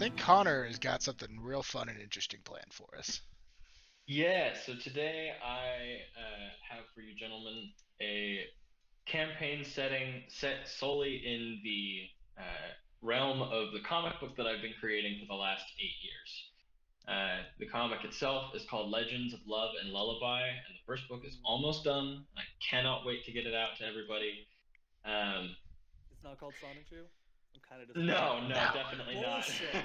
think Connor has got something real fun and interesting planned for us. Yeah, so today I have for you gentlemen a campaign setting set solely in the realm of the comic book that I've been creating for the last 8 years. The comic itself is called Legends of Love and Lullaby, and the first book is almost done. I cannot wait to get it out to everybody. Um, It's not called Sonic Shoe? I'm kind of disappointed. no, No. definitely not. Bullshit.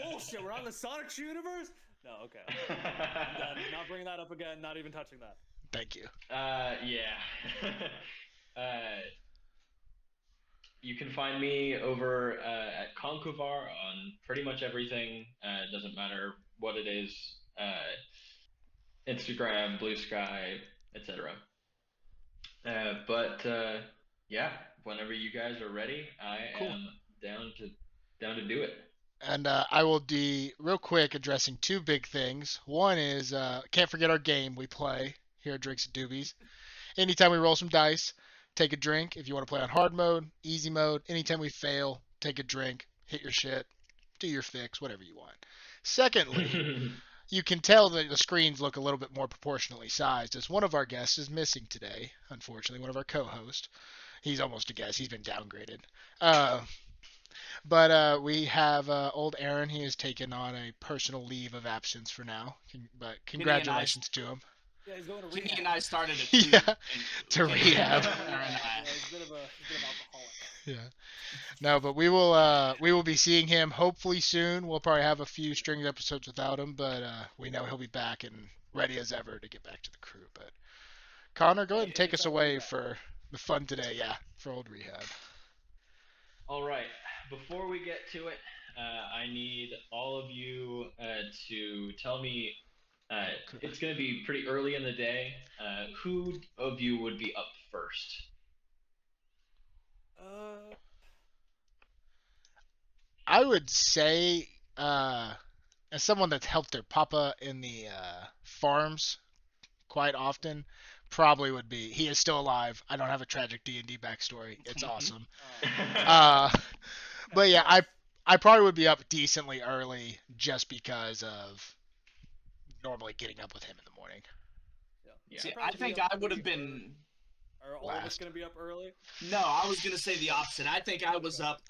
Bullshit. We're on the Sonic Shoe universe? No, okay. I'm done. Not bringing that up again. Not even touching that. Thank you. Yeah. You can find me over at Concovar on pretty much everything. It doesn't matter what it is. Instagram, Blue Sky, etc. But yeah, whenever you guys are ready, I Cool. am down to do it. And I will be real quick addressing two big things. One is can't forget our game we play here at Drinks and Doobies. Anytime we roll some dice, take a drink. If you want to play on hard mode, easy mode, anytime we fail, take a drink, hit your shit, do your fix, whatever you want. Secondly, you can tell that the screens look a little bit more proportionally sized as one of our guests is missing today, unfortunately, one of our co-hosts. He's almost a guest. He's been downgraded. But we have old Aaron. He has taken on a personal leave of absence for now. But congratulations to him. Yeah, he's going to Kenny rehab. and I started at Yeah, to rehab. Yeah, he's a bit of alcoholic. Yeah. No, but we will be seeing him hopefully soon. We'll probably have a few string episodes without him, but we know he'll be back and ready as ever to get back to the crew. But Connor, go ahead and take us away for the fun today. Yeah, for old rehab. All right. Before we get to it, I need all of you to tell me. It's going to be pretty early in the day. Who of you would be up first? I would say, as someone that's helped their papa in the farms quite often, probably would be. He is still alive. I don't have a tragic D&D backstory. It's awesome. But yeah, I probably would be up decently early just because of normally getting up with him in the morning. Yeah. See, I think I would have been. Are all of us going to be up early? No, I was going to say the opposite. I think I was up.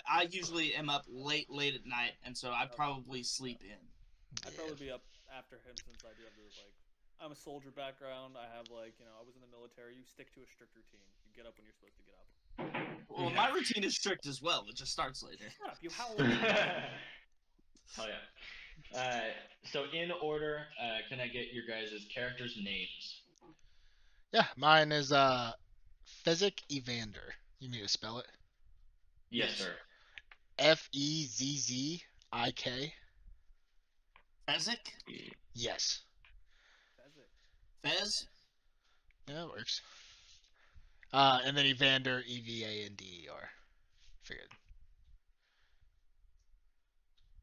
I usually am up late at night, and so I'd probably sleep in. I'd probably be up after him since I do have the, I'm a soldier background. I have, I was in the military. You stick to a strict routine. You get up when you're supposed to get up. Well, my routine is strict as well. It just starts later. Shut up, you howl. Hell yeah. So in order, can I get your guys' characters' names? Yeah, mine is Fezzik Evander. You need to spell it? Yes, sir. Fezzik. Fezzik? Yes. Fez? Yeah, it works. And then Evander, Evander. Figured.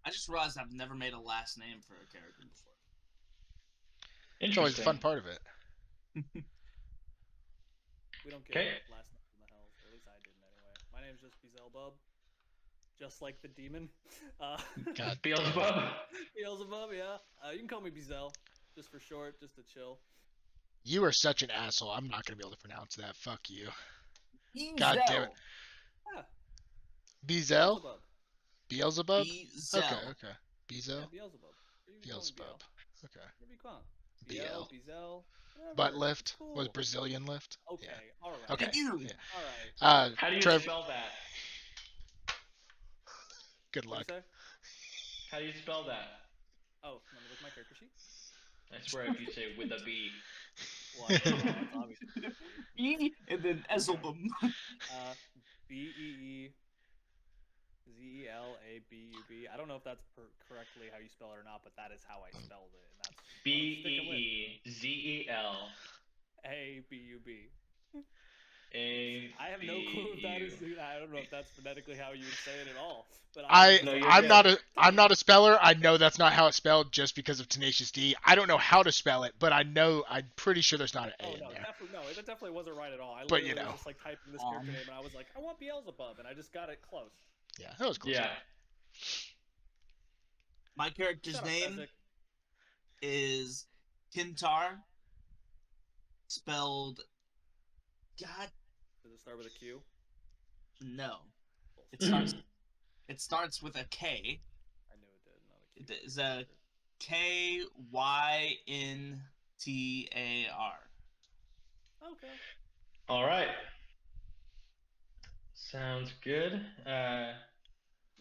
I just realized I've never made a last name for a character before. It's always a fun part of it. We don't get last names in the hells, or at least I didn't anyway. My name's just Beelzebub. Just like the demon. God, Beelzebub. Beelzebub, yeah. You can call me Bezel, just for short, just to chill. You are such an asshole. I'm not going to be able to pronounce that. Fuck you. Beelzebub. God damn it. Yeah. Bezel? Beelzebub? Bezel. Okay. Bezel? Yeah, Beelzebub. Beelzebub. Okay. Bezel. Bezel. Butt lift cool. was Brazilian lift. Okay, yeah. alright. Okay. You. Yeah. Alright. How do you Trev... spell that? Good luck. How do you spell that? Oh, let me look at my character sheet. I swear if you say with a B. Well, I don't know, obviously. E and then Ezelbum. Beezelabub. I don't know if that's correctly how you spell it or not, but that is how I spelled it, and that's Beezel. Abub. I have no clue if that is. I don't know if that's phonetically how you would say it at all. But I'm not a speller. I know that's not how it's spelled just because of Tenacious D. I don't know how to spell it, but I'm pretty sure there's not an A in there. It definitely wasn't right at all. I but was just like typing this character name, and I was like, I want Beelzebub, and I just got it close. Yeah, that was close. Yeah. My character's Shut up, name Fezzik. is Kyntar, spelled. God, Does it start with a Q? no. It Bullshit. starts with a K. I knew it did, not a Q. It is a Kyntar. Okay. All right. Sounds good. I'll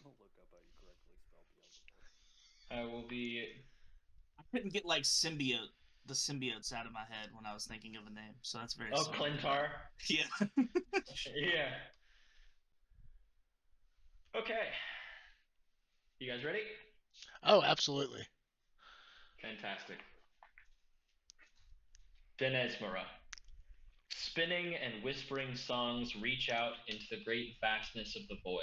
look up how you correctly spell Beelzebub. I will be. I couldn't get like the symbiotes out of my head when I was thinking of a name, so that's very. Oh, silly. Kyntar. Yeah. Yeah. Okay. You guys ready? Oh, absolutely. Fantastic. Denesmurah. Spinning and whispering songs reach out into the great vastness of the void.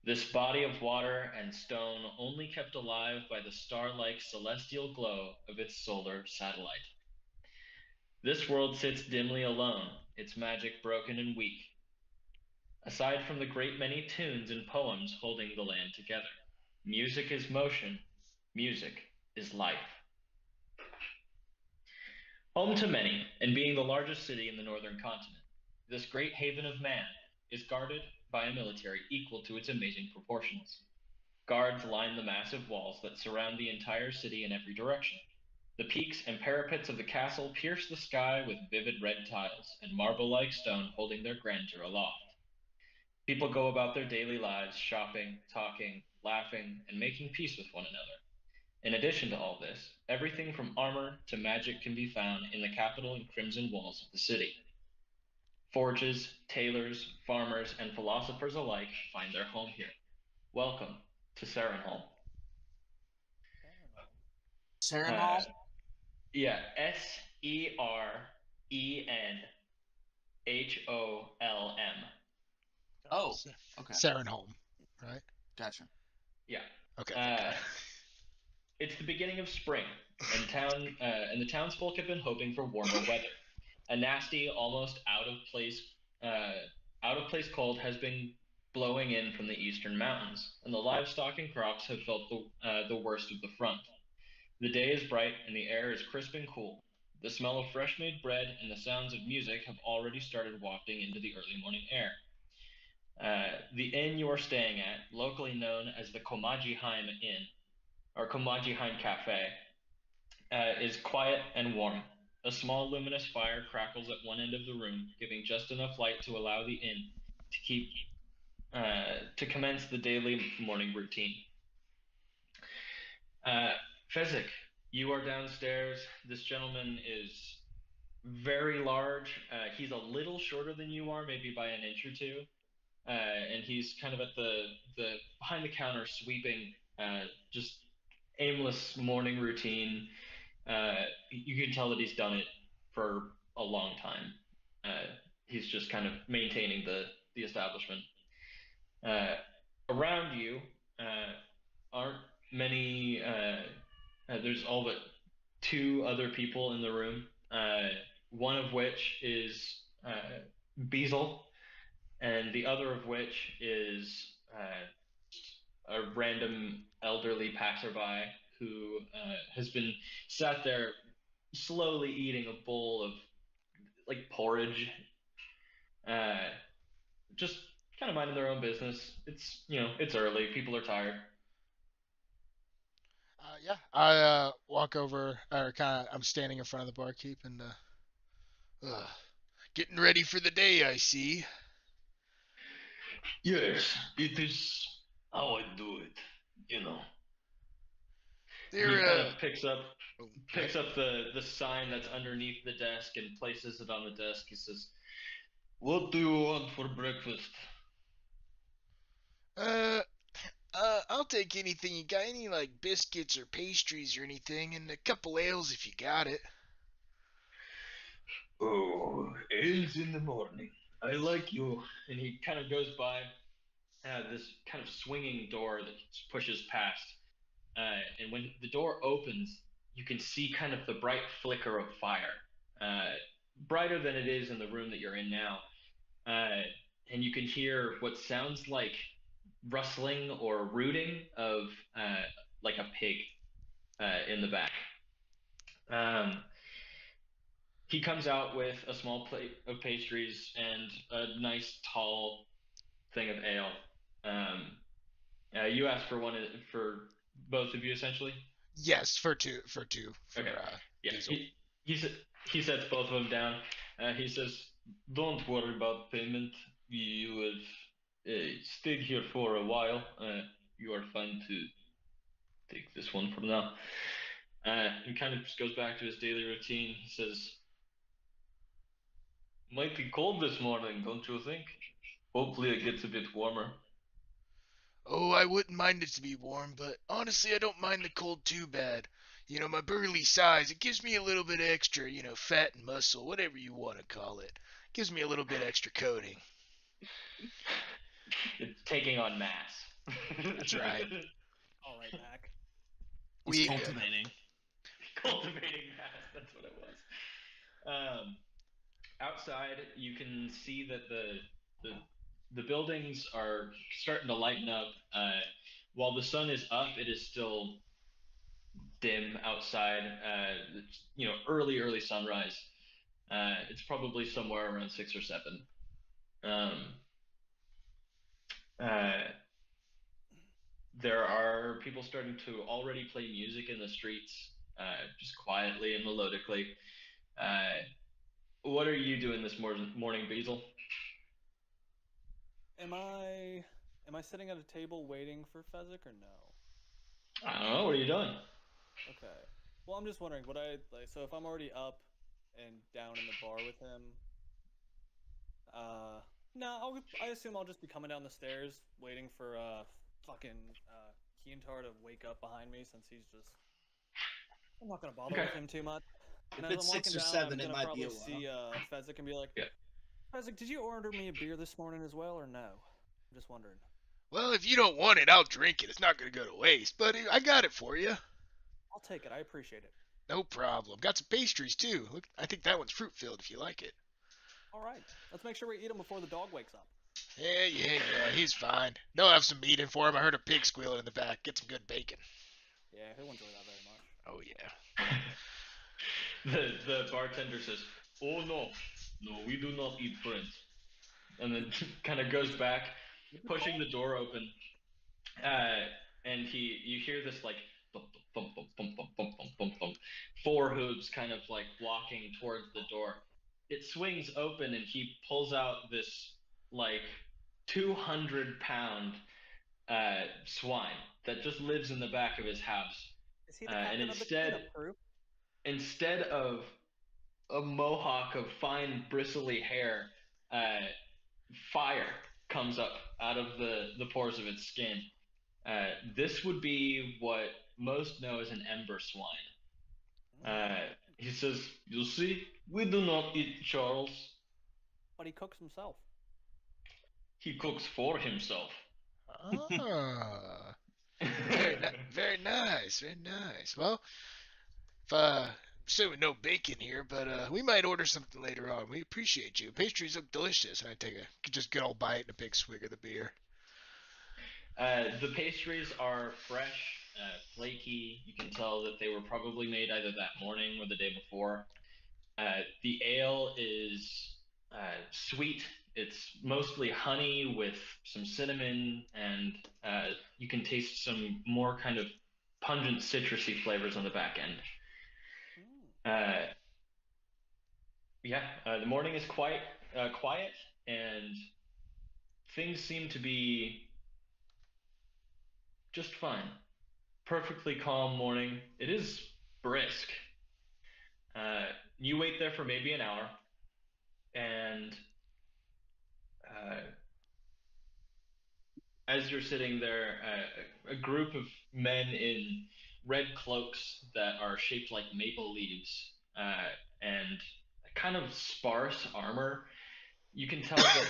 This body of water and stone only kept alive by the star-like celestial glow of its solar satellite. This world sits dimly alone, its magic broken and weak. Aside from the great many tunes and poems holding the land together, music is motion, music is life. Home to many, and being the largest city in the northern continent, this great haven of man is guarded by a military equal to its amazing proportions. Guards line the massive walls that surround the entire city in every direction. The peaks and parapets of the castle pierce the sky with vivid red tiles and marble-like stone holding their grandeur aloft. People go about their daily lives shopping, talking, laughing, and making peace with one another. In addition to all this, everything from armor to magic can be found in the capital and crimson walls of the city. Forges, tailors, farmers, and philosophers alike find their home here. Welcome to Saranhelm. Saranhelm? Yeah, Serenholm. Oh, okay. Saranhelm, right? Gotcha. Yeah. Okay. Okay. It's the beginning of spring, and the townsfolk have been hoping for warmer weather. A nasty, almost out of place cold has been blowing in from the eastern mountains, and the livestock and crops have felt the worst of the front. The day is bright, and the air is crisp and cool. The smell of fresh-made bread and the sounds of music have already started wafting into the early morning air. The inn you are staying at, locally known as the Komajiheim Inn, or Komajiheim Cafe, is quiet and warm. A small luminous fire crackles at one end of the room, giving just enough light to allow the inn to commence the daily morning routine. Fezzik, you are downstairs. This gentleman is very large. He's a little shorter than you are, maybe by an inch or two. And he's kind of at the behind the counter sweeping, just aimless morning routine. You can tell that he's done it for a long time. He's just kind of maintaining the establishment. Around you aren't many. There's all but two other people in the room. One of which is Beazle, and the other of which is a random elderly passerby who has been sat there slowly eating a bowl of like porridge, just kind of minding their own business. It's it's early, people are tired. Yeah, I walk over, or I'm standing in front of the barkeep and getting ready for the day. I see. Yes, it is how I do it, you know. He They're kind of picks up okay. the sign that's underneath the desk and places it on the desk. He says, "What do you want for breakfast?" Uh, I'll take anything. You got any like biscuits or pastries or anything, and a couple ales if you got it. Oh, ales in the morning. I like you. And he kind of goes by this kind of swinging door that pushes past. And when the door opens, you can see kind of the bright flicker of fire, uh, brighter than it is in the room that you're in now. Uh, and you can hear what sounds like rustling or rooting of like a pig in the back. He comes out with a small plate of pastries and a nice tall thing of ale. You asked for one for both of you, essentially. Yes, for two. For Okay. Yeah. Diesel. He sets both of them down. He says, "Don't worry about payment. You will stay here for a while. You are fine to take this one for now." He kind of just goes back to his daily routine. He says, "Mighty cold this morning, don't you think? Hopefully it gets a bit warmer." Oh, I wouldn't mind it to be warm, but honestly, I don't mind the cold too bad. You know, my burly size, it gives me a little bit extra, fat and muscle, whatever you want to call it. Gives me a little bit extra coating. It's taking on mass. That's right. All right, Mac. He's cultivating. Cultivating mass, that's what it was. Outside, you can see that the buildings are starting to lighten up. While the sun is up, it is still dim outside. It's, early sunrise. It's probably somewhere around 6 or 7. Uh, there are people starting to already play music in the streets, just quietly and melodically. What are you doing this morning, Basil? Am I sitting at a table waiting for Fezzik or no? I don't know. What are you doing? Okay. Well, I'm just wondering, would I like so if I'm already up and down in the bar with him? No, I assume I'll just be coming down the stairs waiting for fucking Kyntar to wake up behind me since he's just. I'm not gonna bother with him too much. And If as it's I'm walking 6 or down, 7, I'm it gonna might be a probably while. see Fezzik and be like, Yeah. Fezzik, did you order me a beer this morning as well or no? I'm just wondering. Well, if you don't want it, I'll drink it. It's not going to go to waste, but I got it for you. I'll take it. I appreciate it. No problem. Got some pastries, too. Look, I think that one's fruit-filled if you like it. All right. Let's make sure we eat them before the dog wakes up. Yeah, he's fine. They'll have some meat in for him. I heard a pig squealing in the back. Get some good bacon. Yeah, he'll enjoy that very much. Oh, yeah. The bartender says, "Oh no, we do not eat friends," and then kind of goes back, pushing the door open, and you hear this like bump, bump, bump, bump, bump, bump, bump, bump, bump, 4 hooves kind of like walking towards the door. It swings open and he pulls out this like 200-pound swine that just lives in the back of his house. Is he the captain of the cleanup crew? Instead of a mohawk of fine bristly hair, fire comes up out of the pores of its skin. This would be what most know as an ember swine. He says, "You see, we do not eat Charles." But he cooks himself. He cooks for himself. Ah. Very nice, very nice. Well, if assuming no bacon here, but we might order something later on. We appreciate you. Pastries look delicious. And I take a just good old bite and a big swig of the beer. The pastries are fresh, flaky. You can tell that they were probably made either that morning or the day before. The ale is sweet. It's mostly honey with some cinnamon, and you can taste some more kind of pungent citrusy flavors on the back end. The morning is quite quiet, and things seem to be just fine. Perfectly calm morning. It is brisk. You wait there for maybe an hour, and as you're sitting there, a group of men in red cloaks that are shaped like maple leaves and kind of sparse armor, you can tell that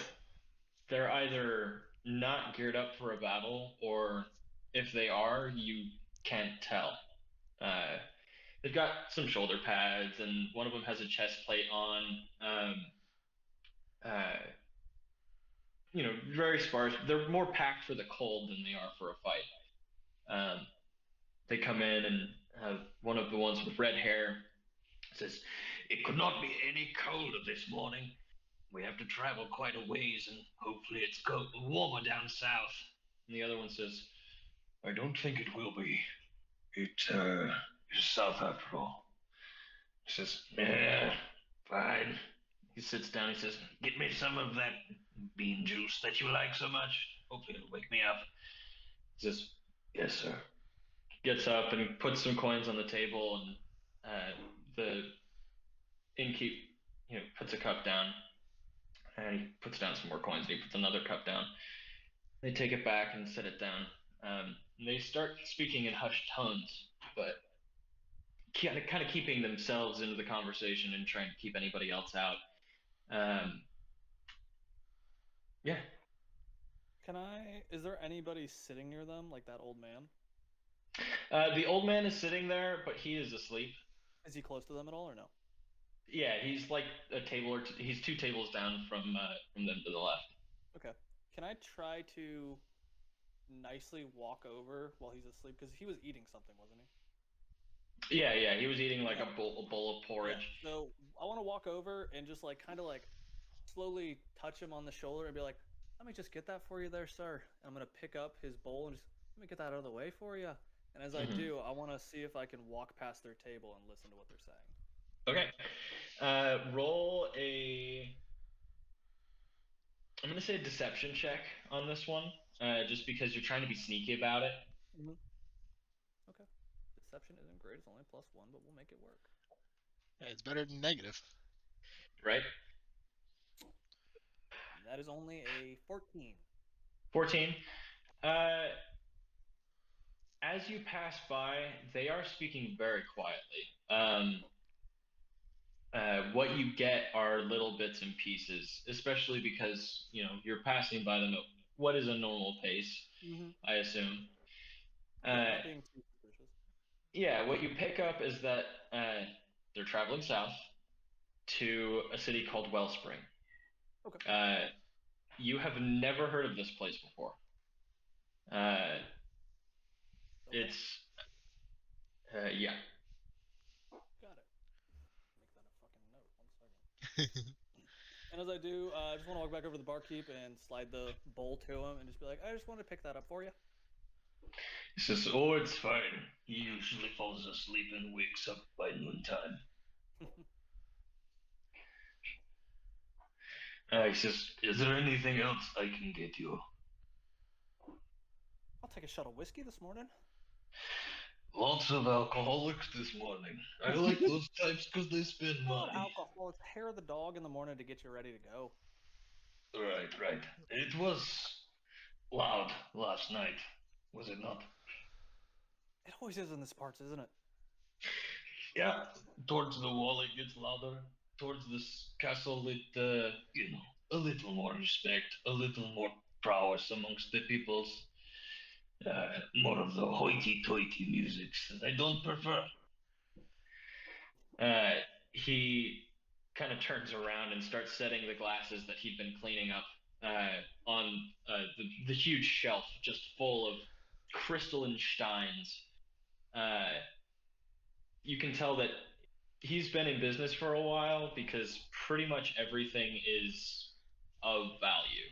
they're either not geared up for a battle, or if they are, you can't tell. They've got some shoulder pads, and one of them has a chest plate on. Very sparse. They're more packed for the cold than they are for a fight. they come in, and one of the ones with red hair says, "It could not be any colder this morning. We have to travel quite a ways, and hopefully it's warmer down south." And the other one says, "I don't think it will be. It is south after all." He says, "Yeah, fine." He sits down. He says, "Get me some of that bean juice that you like so much. Hopefully it'll wake me up." He says, "Yes, sir." Gets up and puts some coins on the table, and the innkeep, puts a cup down, and he puts down some more coins, and he puts another cup down. They take it back and set it down. And they start speaking in hushed tones, but kind of keeping themselves into the conversation and trying to keep anybody else out. Yeah. Is there anybody sitting near them, like that old man? The old man is sitting there, but he is asleep. Is he close to them at all, or no? Yeah, he's like a table or he's 2 tables down from them to the left. Okay. Can I try to nicely walk over while he's asleep? Because he was eating something, wasn't he? Yeah, he was eating like a bowl of porridge. Yeah. So I want to walk over and just kind of slowly touch him on the shoulder and be like, "Let me just get that for you there, sir." And I'm gonna pick up his bowl and just let me get that out of the way for you. And as I do, I want to see if I can walk past their table and listen to what they're saying. Okay. Roll a. I'm gonna say a deception check on this one, just because you're trying to be sneaky about it. Okay. Deception isn't great. It's only +1, but we'll make it work. Yeah, it's better than negative. Right? That is only a 14. 14. As you pass by, they are speaking very quietly. What you get are little bits and pieces, especially because you're passing by them at what is a normal pace, I assume. Not being too suspicious. Yeah, what you pick up is that they're traveling south to a city called Wellspring. Okay. You have never heard of this place before. Okay. It's yeah. Got it. Make that a fucking note. 1 second. And as I do, I just want to walk back over to the barkeep and slide the bowl to him and just be like, "I just want to pick that up for you." He says, "Oh, it's fine. He usually falls asleep and wakes up by noontime." He says, "Is there anything else I can get you?" I'll take a shot of whiskey this morning. Lots of alcoholics this morning. I like those types because they spend money. Alcohol. It's hair of the dog in the morning to get you ready to go. Right. It was loud last night, was it not? It always is in these parts, isn't it? Yeah, towards the wall it gets louder. Towards this castle it, a little more respect, a little more prowess amongst the peoples. More of the hoity-toity music that I don't prefer. He kind of turns around and starts setting the glasses that he'd been cleaning up on the huge shelf, just full of crystalline steins. You can tell that he's been in business for a while because pretty much everything is of value.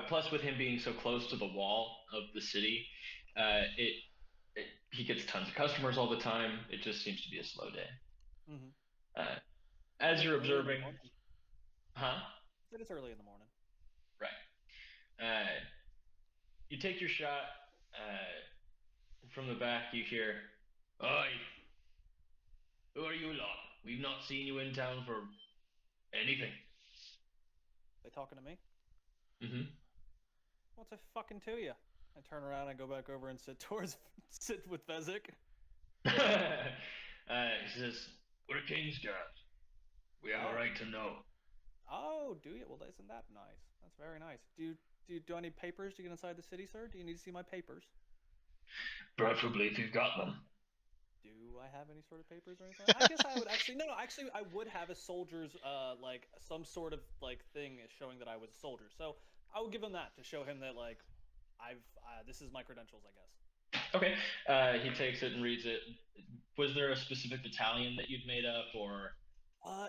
Plus, with him being so close to the wall of the city, he gets tons of customers all the time. It just seems to be a slow day. As you're observing, huh? It's early in the morning. Right. You take your shot. From the back, you hear, "Oi, who are you lot? We've not seen you in town for anything." They talking to me? Mm-hmm. What's a fucking to you? I turn around and go back over and sit with Fezzik. He says, "We're king's guards. We have a right to know." Oh, do you? Well, isn't that nice? That's very nice. Do I need papers to get inside the city, sir? Do you need to see my papers? Preferably if you've got them. Do I have any sort of papers or anything? I guess I would actually I would have a soldier's some sort of thing showing that I was a soldier. So I would give him that to show him that This is my credentials, I guess. Okay. He takes it and reads it. Was there a specific battalion that you'd made up, or?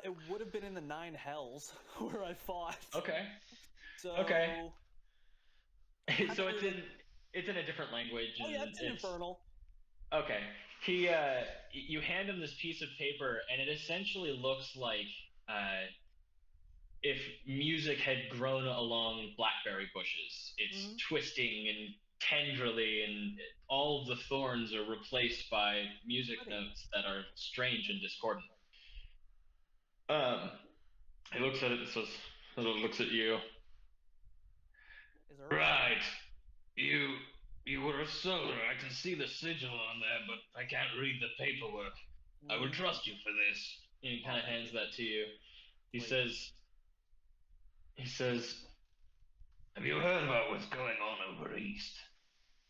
It would have been in the 9 hells where I fought. Okay. So. Okay. So really... it's in a different language. Oh yeah, it's infernal. Okay. You hand him this piece of paper, and it essentially looks like if music had grown along blackberry bushes. It's twisting and tenderly, and all of the thorns are replaced by music notes that are strange and discordant. He looks at it and says, looks at you. Right. You were a soldier. I can see the sigil on there, but I can't read the paperwork. I will trust you for this. And he kind of hands that to you. He says, have you heard about what's going on over east?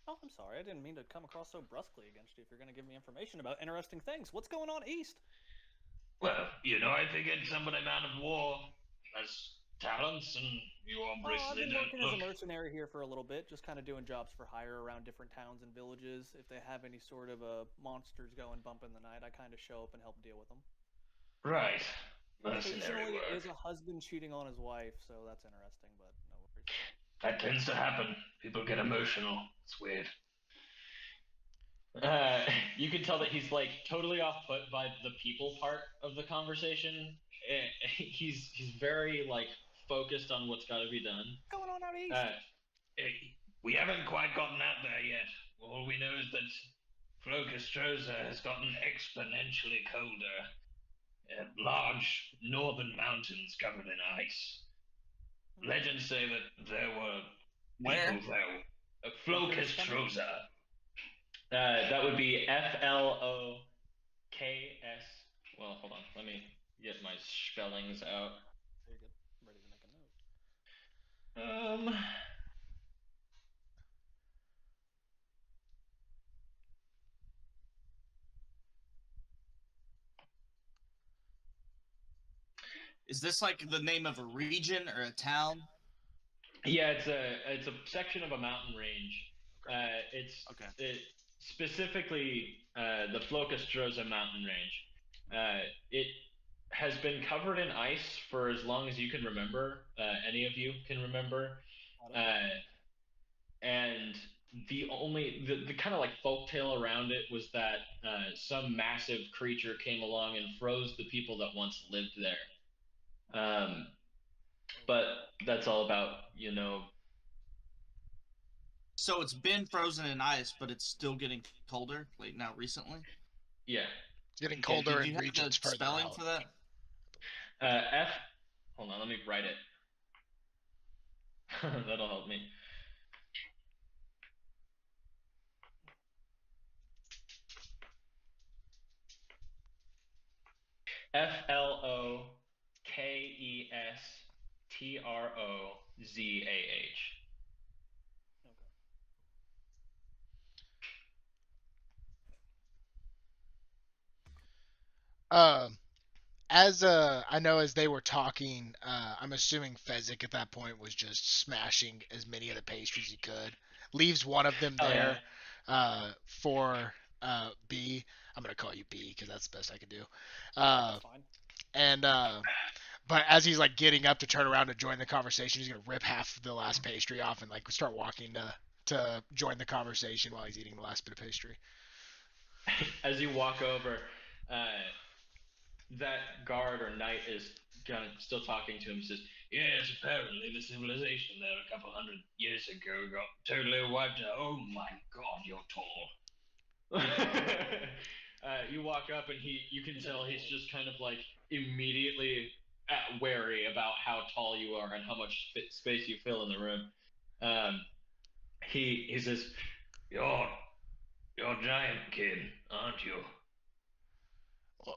Oh, I'm sorry. I didn't mean to come across so brusquely against you. If you're going to give me information about interesting things, what's going on east? Well, I figured somebody man of war has talents, and you obviously I've been don't working as a mercenary here for a little bit, just kind of doing jobs for hire around different towns and villages. If they have any sort of monsters going bump in the night, I kind of show up and help deal with them. Right. Occasionally, it is a husband cheating on his wife, so that's interesting, but no worries. That tends to happen. People get emotional. It's weird. You can tell that he's like totally off put by the people part of the conversation. He's very like focused on what's got to be done. What's going on out east? We haven't quite gotten out there yet. All we know is that Flokastroza has gotten exponentially colder. Large northern mountains covered in ice. Legends say that there were people there. Flokastroza. That would be Floks. Well, hold on. Let me get my spellings out. Very good. I'm ready to make a note. Is this like the name of a region or a town? Yeah, it's a section of a mountain range. It's specifically the Flokastroza mountain range. It has been covered in ice for as long as you can remember. Any of you can remember, and the kind of like folktale around it was that some massive creature came along and froze the people that once lived there. But that's all about, So it's been frozen in ice, but it's still getting colder, like now recently? Yeah. It's getting colder in regions further spelling out. for that? Hold on, let me write it. That'll help me. Flokestrozzah. I know as they were talking, I'm assuming Fezzik at that point was just smashing as many of the pastries he could. Leaves one of them there for B. I'm gonna call you B because that's the best I could do. That's fine. And but as he's like getting up to turn around to join the conversation, he's gonna rip half the last pastry off and like start walking to join the conversation while he's eating the last bit of pastry. As you walk over, that guard or knight is still talking to him. Says, "Yes, apparently the civilization there a couple hundred years ago got totally wiped out. Oh my God, you're tall." You walk up and you can tell he's just kind of like immediately wary about how tall you are and how much space you fill in the room. He says, "You're a giant kid, aren't you?"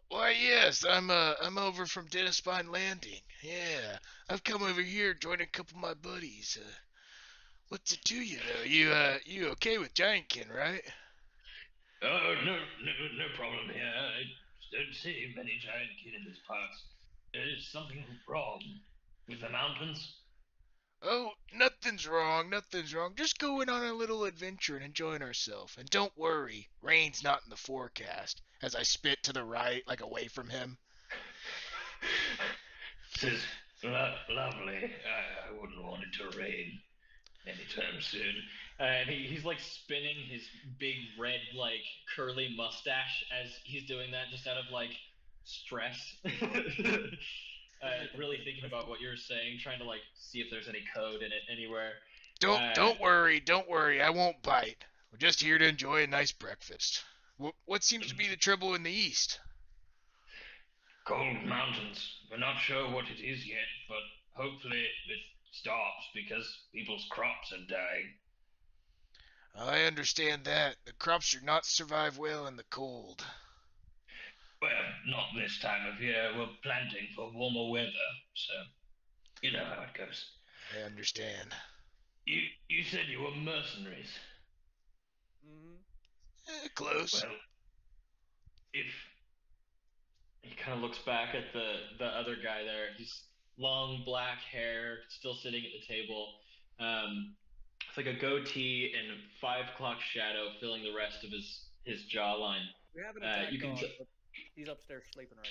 Why, yes, I'm over from Denesmurah Landing. Yeah, I've come over here joining a couple of my buddies. What's it to you though? You okay with Giantkin, right? Oh, no problem here. I don't see many Giantkin in these parts. Is something wrong with the mountains? Oh, nothing's wrong. Nothing's wrong. Just going on a little adventure and enjoying ourselves. And don't worry, rain's not in the forecast. As I spit to the right, like away from him. This is lovely. I wouldn't want it to rain anytime soon. And he's like spinning his big red, like curly mustache as he's doing that, just out of like stress. Really thinking about what you're saying, trying to like see if there's any code in it anywhere. Don't worry. I won't bite. We're just here to enjoy a nice breakfast. What seems to be the trouble in the east? Cold mountains. We're not sure what it is yet, but hopefully it stops because people's crops are dying. I understand that. The crops do not survive well in the cold. Well, not this time of year. We're planting for warmer weather, so you know how it goes. I understand. You said you were mercenaries. Close. Well, if he kind of looks back at the other guy there, he's long black hair, still sitting at the table. It's like a goatee and 5 o'clock shadow filling the rest of his jawline. We have an attack dog, but he's upstairs sleeping right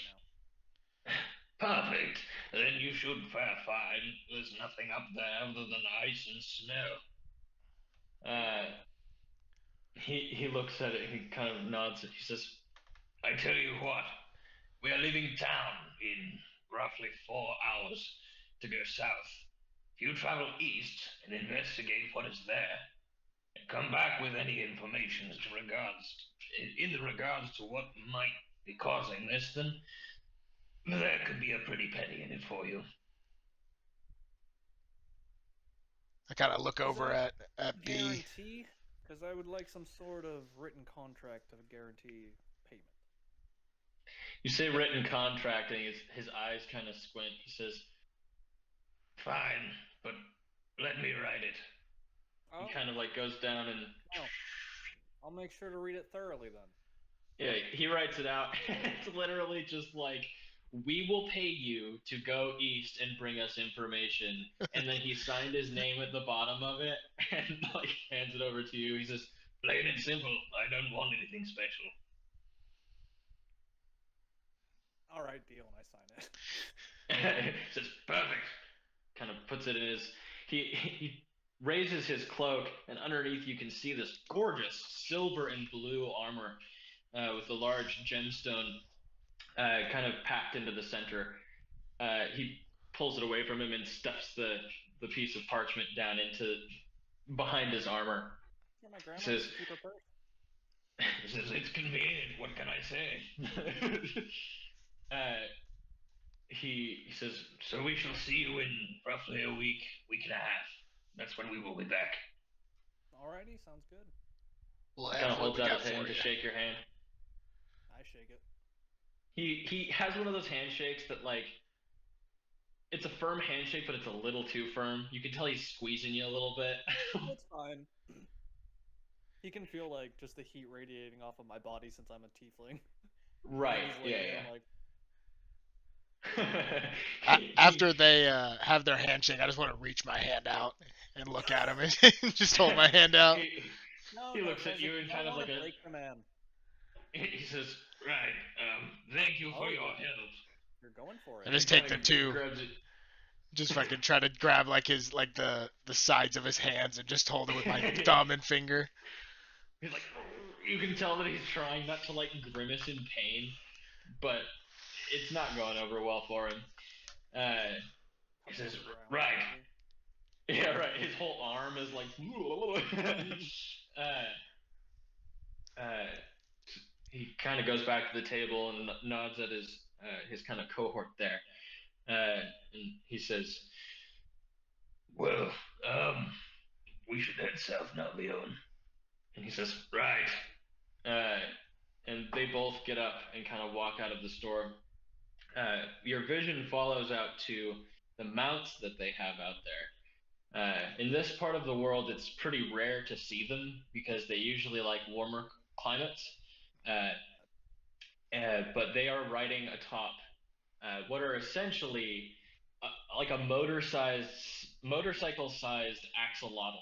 now. Perfect. Then you should fare fine. There's nothing up there other than ice and snow. He looks at it. He kind of nods. He says, "I tell you what. We are leaving town in roughly 4 hours to go south. If you travel east and investigate what is there, and come back with any information in regards to what might be causing this, then there could be a pretty penny in it for you." I kind of look over at B. Guarantee? Because I would like some sort of written contract to guarantee payment. You say written contract, and his eyes kind of squint. He says, "Fine, but let me write it." He kind of like goes down and... I'll make sure to read it thoroughly then. Yeah, he writes it out. It's literally just like, "We will pay you to go east and bring us information." And then he signed his name at the bottom of it and like hands it over to you. He says, "Plain and simple. I don't want anything special." All right, deal, and I sign it. He says, "Perfect." Kind of puts it in his... He raises his cloak, and underneath you can see this gorgeous silver and blue armor with a large gemstone kind of packed into the center. He pulls it away from him and stuffs the piece of parchment down into behind his armor. Yeah, my grandma Says, keep her purse. He says, "It's convenient. What can I say?" He says, "So we shall see you in roughly a week and a half. That's when we will be back." Alrighty, sounds good. We'll Kind of holds out his hand to shake your hand. I shake it. He has one of those handshakes that, like, it's a firm handshake, but it's a little too firm. You can tell he's squeezing you a little bit. That's fine. He can feel like just the heat radiating off of my body since I'm a tiefling. Right. Yeah. After they have their handshake, I just want to reach my hand out and look at him and just hold my hand out. He looks at you and kind of like man. He says, "Right, thank you for your help." You're going for it. I just take the two. Just fucking try to grab like his the sides of his hands and just hold it with my thumb and finger. He's like, you can tell that he's trying not to like grimace in pain, but it's not going over well for him. He says, "Right." Yeah, right. His whole arm is like. He kind of goes back to the table and nods at his kind of cohort there, and he says, "Well, we should head south now, Leon." And he says, "Right." And they both get up and kind of walk out of the store. Your vision follows out to the mounts that they have out there. In this part of the world, it's pretty rare to see them because they usually like warmer climates. But they are riding atop what are essentially like a motor-sized motorcycle-sized axolotl.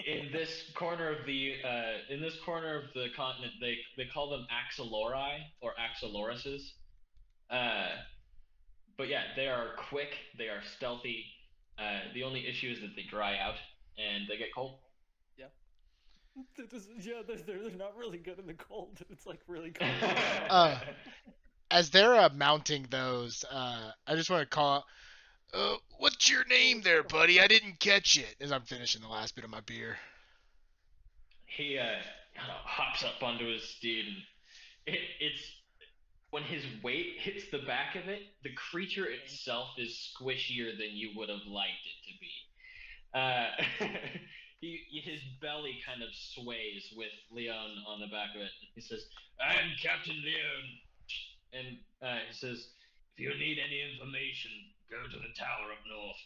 In this corner of the continent, they call them axolori or axoloruses. But yeah, they are quick. They are stealthy. The only issue is that they dry out and they get cold. Yeah. They're not really good in the cold. It's like really cold. As they're mounting those, I just want to call. What's your name there, buddy? I didn't catch it. As I'm finishing the last bit of my beer. He hops up onto his steed, and it's when his weight hits the back of it, the creature itself is squishier than you would have liked it to be. His belly kind of sways with Leon on the back of it. He says, "I am Captain Leon," and he says, "If you need any information, go to the tower up north."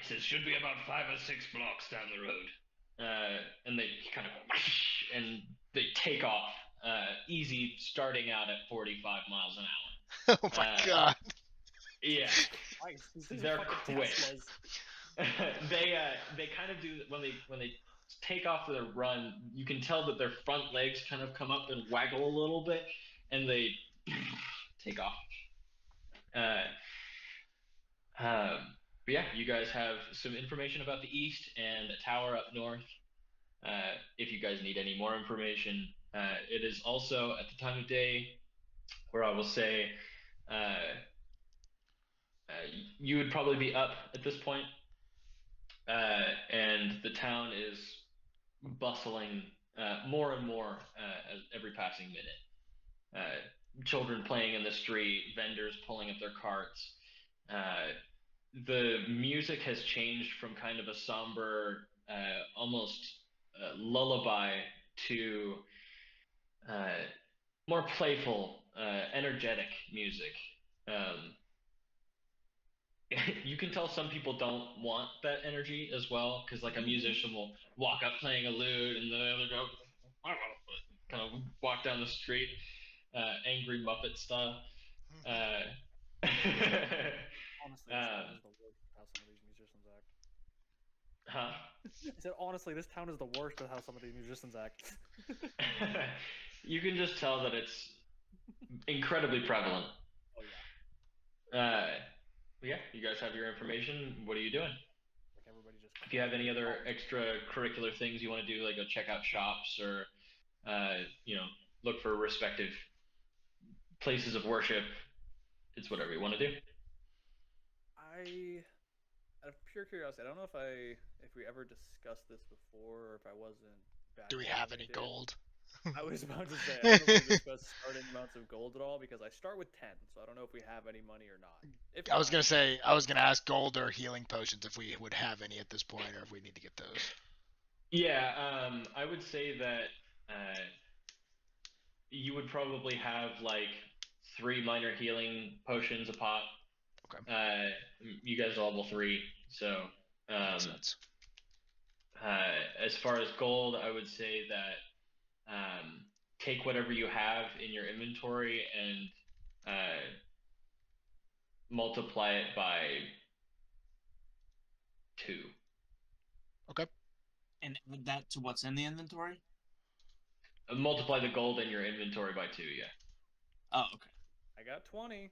He says, "Should be about 5 or 6 blocks down the road." And they kind of and they take off, easy, starting out at 45 miles an hour. Oh my god. Yeah, Nice. they're quick. They kind of do when they take off their run. You can tell that their front legs kind of come up and waggle a little bit, and they take off. But yeah, you guys have some information about the east and a tower up north. If you guys need any more information, it is also at the time of day where I will say you would probably be up at this point, and the town is bustling more and more as every passing minute. Children playing in the street, vendors pulling up their carts. The music has changed from kind of a somber, almost lullaby to more playful, energetic music. You can tell some people don't want that energy as well, because like a musician will walk up playing a lute, and the other go kind of walk down the street, angry Muppet style. Honestly, this town is the worst at how some of these musicians act. Huh? I said, honestly, this town is the worst at how some of these musicians act. You can just tell that it's incredibly prevalent. Oh yeah. Yeah, you guys have your information. What are you doing? Like everybody just. If you have any other extracurricular things you want to do, like go check out shops or, look for respective places of worship, it's whatever you want to do. Out of pure curiosity, I don't know if we ever discussed this before, or if I wasn't back. Do we have any gold? I was about to say, I don't know if we discussed starting amounts of gold at all, because I start with 10, so I don't know if we have any money or not. I was gonna ask gold or healing potions if we would have any at this point, or if we need to get those. Yeah, I would say that you would probably have like 3 minor healing potions a pop. Okay. You guys are level 3, so Makes sense. as far as gold, I would say that take whatever you have in your inventory and multiply it by 2. Okay. And add that to what's in the inventory? Multiply the gold in your inventory by 2, yeah. Oh, okay. I got 20.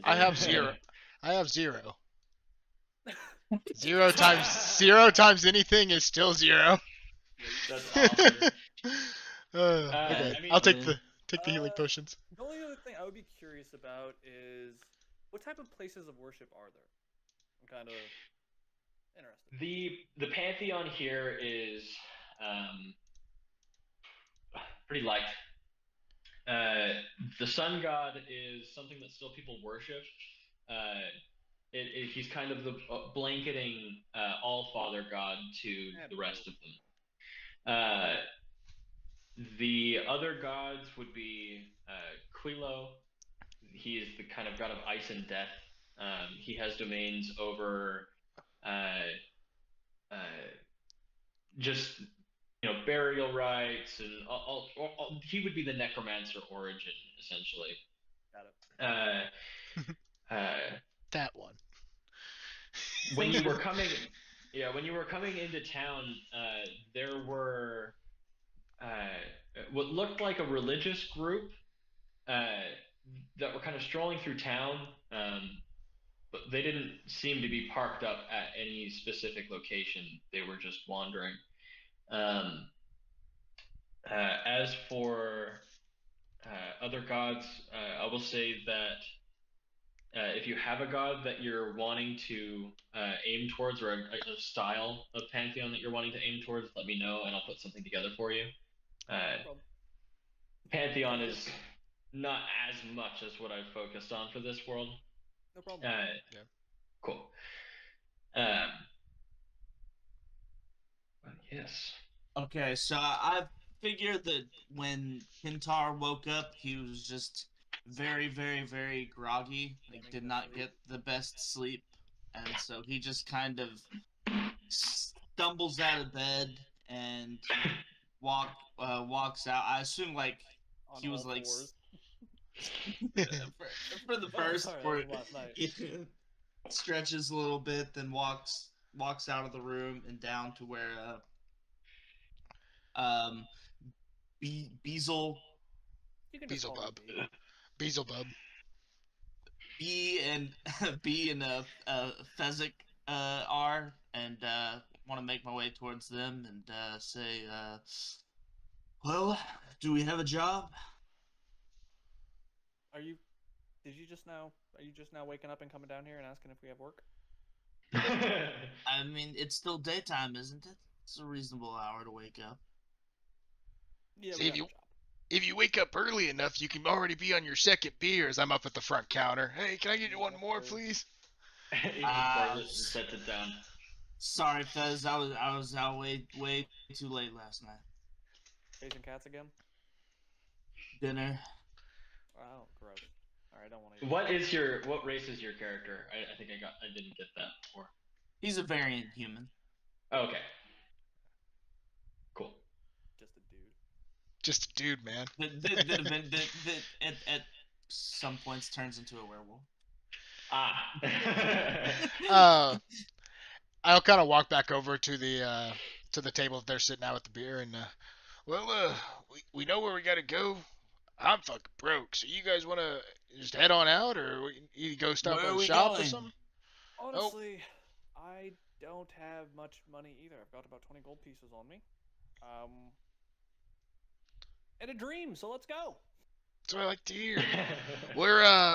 I have 0. I have 0. 0 times anything is still 0. That's awesome. Okay. I mean, I'll take the healing potions. The only other thing I would be curious about is what type of places of worship are there? I'm kind of interested. The pantheon here is pretty light. The sun god is something that still people worship. He's kind of the blanketing all-father god to the rest of them. The other gods would be Quilo. He is the kind of god of ice and death. He has domains over just burial rites and all. He would be the necromancer origin, essentially. Got it. That one. When you were coming, when you were coming into town, there were what looked like a religious group uh, that were kind of strolling through town, but they didn't seem to be parked up at any specific location. They were just wandering. Um, as for other gods, I will say that if you have a god that you're wanting to aim towards, or a style of pantheon that you're wanting to aim towards, let me know and I'll put something together for you. No Pantheon is not as much as what I've focused on for this world. No problem. Yeah. Cool. Yes. Okay, so I figured that when Kyntar woke up, he was just very, very, very groggy. Like, did not get the best sleep, and so he just kind of stumbles out of bed and walks out. I assume like On he was all like fours. for the Oh, first sorry, that for was last night. he stretches a little bit, then walks out of the room and down to where Beazle You can just call me Beelzebub. B. Beelzebub. B and B and Fezzik are, and want to make my way towards them and say, well, do we have a job? Are you just now waking up and coming down here and asking if we have work? I mean, it's still daytime, isn't it? It's a reasonable hour to wake up. Yeah, See, we got a job. if you wake up early enough, you can already be on your second beer as I'm up at the front counter. Hey, can I get you one more, please? He just pours it and sets it down. Sorry, Fez. I was out way too late last night. Chasing cats again? Dinner. Oh, gross. All right, I don't want to. What race is your character? I think I didn't get that before. He's a variant human. Okay. Cool. Just a dude. Just a dude, man. That at some points turns into a werewolf. I'll kind of walk back over to the table that they're sitting at with the beer, and we know where we gotta go. I'm fucking broke, so you guys wanna just head on out, or you go stop Where at are a we shop or going? something? Honestly, I don't have much money either. I've got about 20 gold pieces on me. And a dream, so let's go. That's what I like to hear.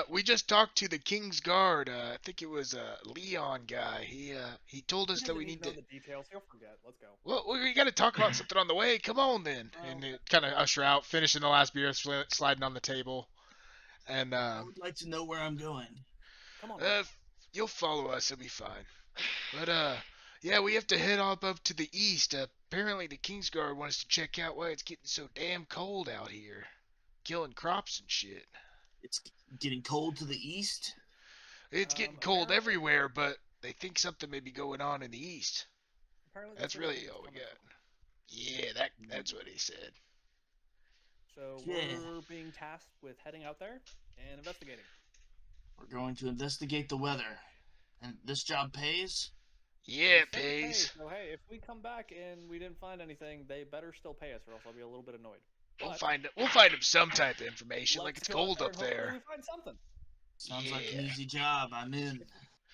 We just talked to the King's Guard. I think it was a Leon guy. He told us that we need to. The details. He'll forget. Let's go. Well, we got to talk about something on the way. Come on then. And it kind of usher out, finishing the last beer, sliding on the table. And I would like to know where I'm going. Come on. You'll follow us. It'll be fine. But yeah, we have to head up to the east. Apparently, the Kingsguard wants to check out why it's getting so damn cold out here, killing crops and shit. It's getting cold to the east. It's getting cold everywhere, but they think something may be going on in the east. Apparently, that's really all we got. Yeah, that's what he said. So we're being tasked with heading out there and investigating. We're going to investigate the weather. And this job pays? Yeah, it pays. So hey, if we come back and we didn't find anything, they better still pay us, or else I'll be a little bit annoyed. We'll find them some type of information, like it's cold up there. We find something. Sounds like an easy job. I'm in.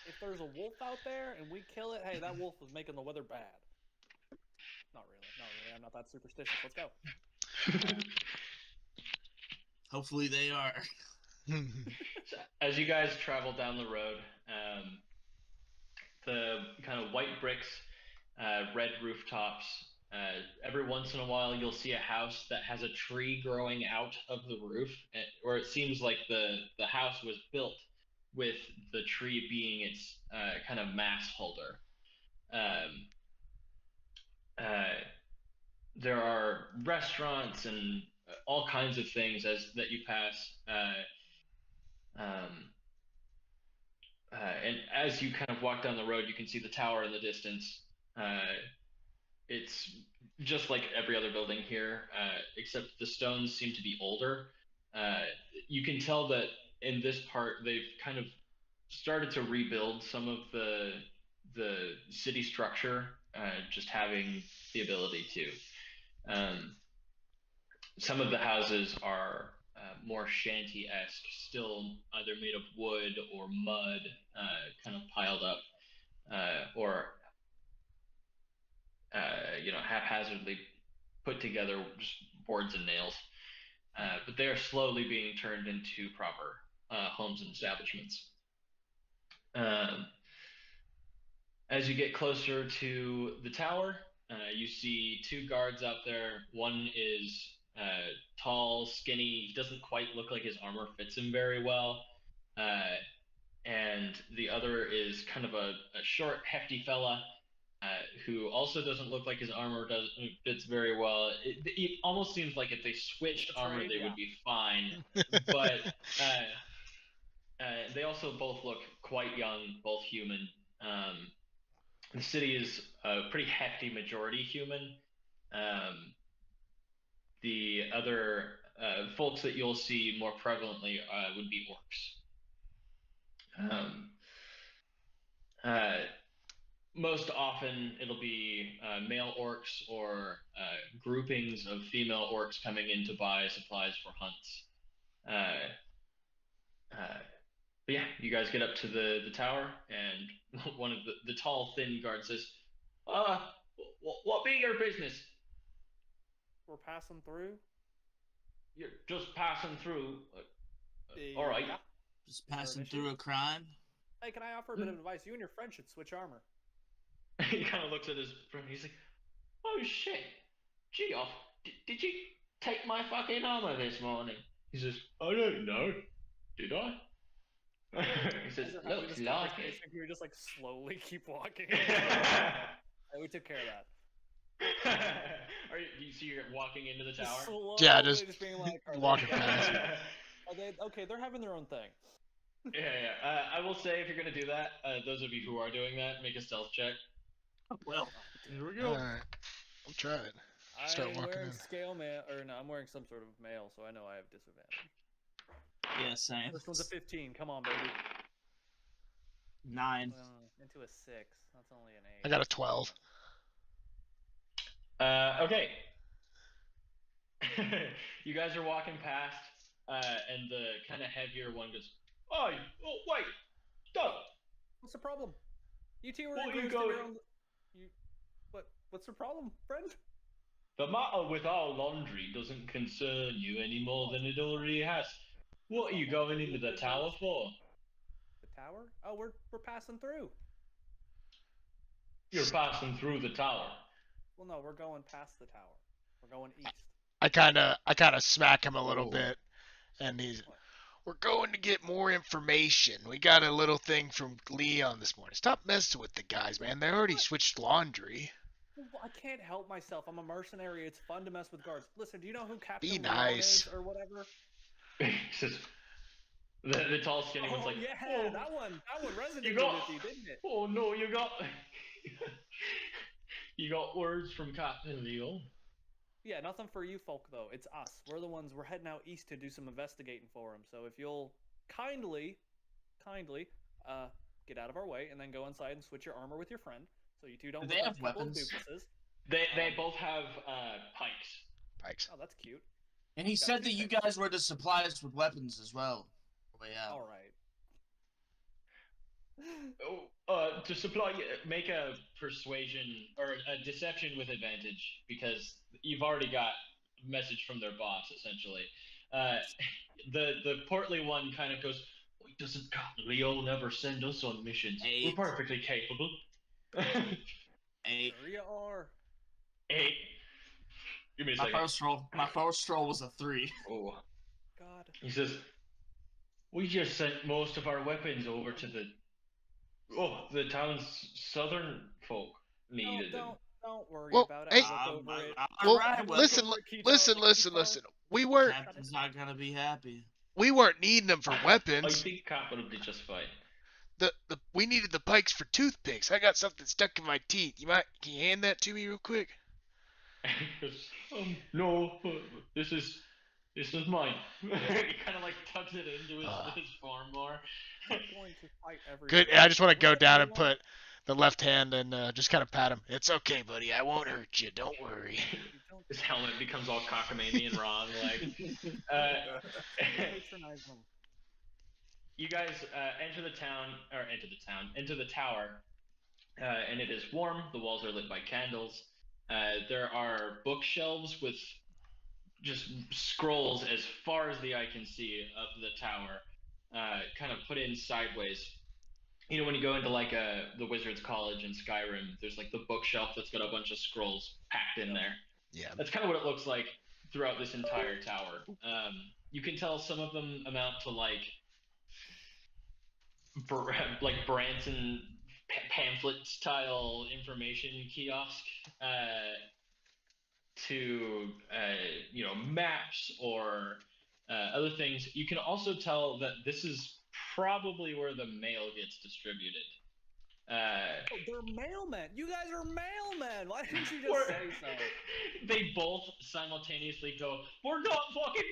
If there's a wolf out there and we kill it, hey, that wolf was making the weather bad. Not really. I'm not that superstitious. Let's go. Hopefully they are. So as you guys travel down the road, the kind of white bricks, red rooftops. Every once in a while, you'll see a house that has a tree growing out of the roof, or it seems like the house was built with the tree being its kind of mass holder. There are restaurants and all kinds of things that you pass. And as you kind of walk down the road, you can see the tower in the distance. It's just like every other building here, except the stones seem to be older. You can tell that in this part, they've kind of started to rebuild some of the city structure, just having the ability to. Some of the houses are more shanty-esque, still either made of wood or mud, kind of piled up, or haphazardly put together, just boards and nails. But they are slowly being turned into proper homes and establishments. As you get closer to the tower, you see two guards out there. One is tall, skinny. He doesn't quite look like his armor fits him very well. And the other is kind of a short, hefty fella who also doesn't look like his armor fits very well. It almost seems like if they switched armor, they would be fine. But they also both look quite young, both human. The city is a pretty hefty majority human. The other folks that you'll see more prevalently would be orcs. Most often it'll be male orcs or groupings of female orcs coming in to buy supplies for hunts. But yeah, you guys get up to the tower, and one of the tall, thin guards says, what be your business? We're passing through. You're just passing through. All right. Yeah. Just passing through a crime. Hey, can I offer a bit of advice? You and your friend should switch armor. He kind of looks at his friend. He's like, oh shit, Geoff, did you take my fucking armor this morning? He says, I don't know. Did I? He says, looks like it. You just like slowly keep walking. We took care of that. You see you're walking into the tower? Yeah, just being like, walking past. Okay, they're having their own thing. Yeah. I will say, if you're gonna do that, those of you who are doing that, make a stealth check. Well, here we go. All right, I'll try it. Start walking wearing in. scale mail, or no, I'm wearing some sort of mail, so I know I have disadvantage. Yeah, same. This one's a 15. Come on, baby. 9. Into a 6. That's only an 8. I got a 12. Okay. You guys are walking past, and the kind of heavier one goes, oh, wait, stop. What's the problem? You two were What are you engrossed in your own... What's the problem, friend? The matter with our laundry doesn't concern you any more than it already has. What are you going into the tower for? The tower? Oh, we're passing through. You're passing through the tower. Well, no, we're going past the tower. We're going east. I kind of smack him a little bit, and we're going to get more information. We got a little thing from Leon this morning. Stop messing with the guys, man. They already switched laundry. Well, I can't help myself. I'm a mercenary. It's fun to mess with guards. Listen, do you know who Captain Be Leon nice. is or whatever? the tall skinny one's like, yeah, that one resonated with you, didn't it? Oh no, you got words from Captain Leon. Yeah, nothing for you folk though. It's us. We're the ones. We're heading out east to do some investigating for him. So if you'll kindly, get out of our way and then go inside and switch your armor with your friend, so you two don't. Do they have weapons? They both have pikes. Oh, that's cute. And he said that you guys were to supply us with weapons as well. Way out. All right. To supply, make a persuasion or a deception with advantage, because you've already got a message from their boss, essentially. The portly one kind of goes, doesn't Captain Leo never send us on missions? 8. We're perfectly capable. 8. There you are. 8. Give me a second. My first roll was a 3. Oh. God. He says, we just sent most of our weapons over to the town's southern folk needed them. Don't worry Well, about it. hey, I'll look over it. Well, Alright, listen. We weren't. Captain's not gonna be happy. We weren't needing them for I weapons. think Captain will be just fine. We needed the pikes for toothpicks. I got something stuck in my teeth. Can you hand that to me real quick? No, this is This is mine. He kind of like tucks it into his form more. I'm going to fight everyone. Good. I just want to go Leave down me and alone. put the left hand and just kind of pat him. It's okay, buddy. I won't hurt you. Don't worry. You don't His helmet becomes all cockamamie and wrong. Like, patronize them. you guys enter the tower, and it is warm. The walls are lit by candles. There are bookshelves with just scrolls as far as the eye can see of the tower, kind of put in sideways. You know, when you go into like the Wizard's College in Skyrim, there's like the bookshelf that's got a bunch of scrolls packed in there. Yeah. That's kind of what it looks like throughout this entire tower. You can tell some of them amount to like Branson pamphlet style information kiosk, to maps or other things. You can also tell that this is probably where the mail gets distributed. Oh, they're mailmen. You guys are mailmen. Why didn't you just say so? They both simultaneously go, "We're not fucking